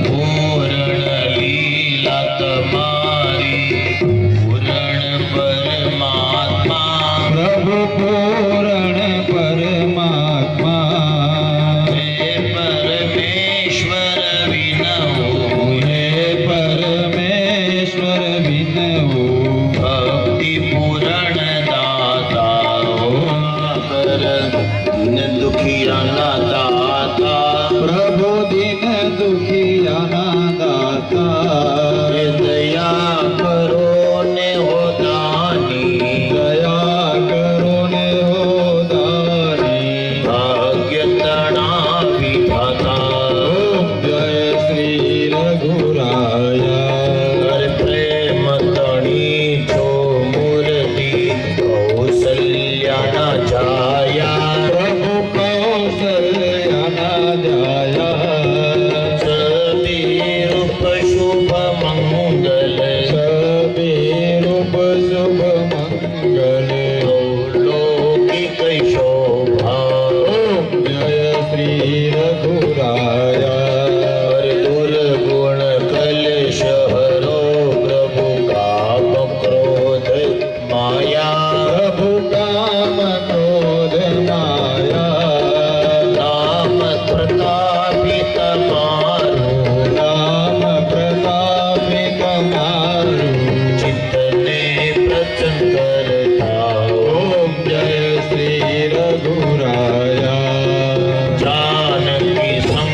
પૂર્ણ લીલા તમારી પૂર્ણ પરમાત્મા પ્રભુ પૂરણ પરમાત્મા હે પરમેશ્વર વિનવો હે પરમેશ્વર વિનવો ભક્તિ પૂરણ દાતા કર દિન દુખિયાના દાતા પ્રભુ દિન દુખિયાના દાતા દયા કરો ને હો દાની દયા કરો ને હો દાની ભાગ્ય તણા વિધાતા ઓમ જય શ્રી રઘુરાયા હર પ્રેમ તણી છો મૂર્તિ કૌશલ્યાના છાયા પ્રભુ કૌશલ્યાના જાયા સબીરૂપ શુભ મંગલ સબીરૂપ શુભ મંગલે લૌકિક શોભા ઓમ જય શ્રી રઘુરાયા દુર્ગુણ કલેશ હરો પ્રભુ કામ ક્રોધ માયા પ્રભુ કામ ક્રોધ માયા નામ પ્રતાપી તમારું નામ પ્રતાપે તમારું ચિત્તને પ્રસન્ન કરતા ઓમ જય શ્રી રઘુરાયા જાનકી સંગ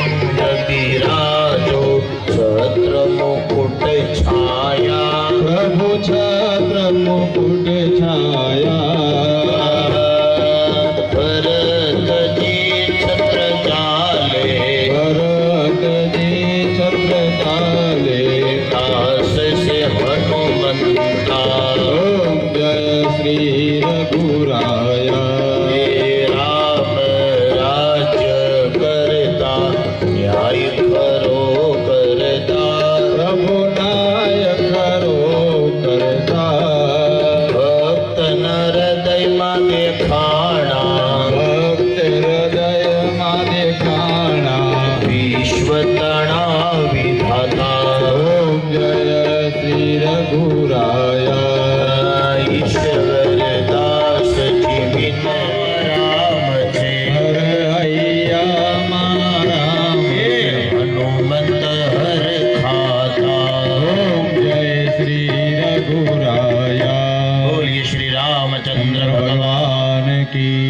બિરાજો છત્ર મુકુટ છાયા પ્રભુ છત્ર મુકુટ છાયા ભરતજી છત્ર ચાલે ભરતજી છત્ર ચાલે દાસ સે હનુમંતા ઓમ જય શ્રી રઘુરાયા હે રામ રાજ્ય કરતા ન્યાય કરો કરતા પ્રભુ નાયક કરો કરતા ભક્તના હૃદયમાં દેખાણા ભક્ત હૃદયમાં દેખાણા વિશ્વ તણા વિધાતા ઓમ જય શ્રી રઘુરાયા ઈશ્વર દાસજી બિન રામ છે હર હૈયા મારા હે હનુમંત હર ખાતા ઓમ જય શ્રી રઘુરાયા બોલીએ શ્રી રામચંદ્ર ભગવાન ભગવાન કી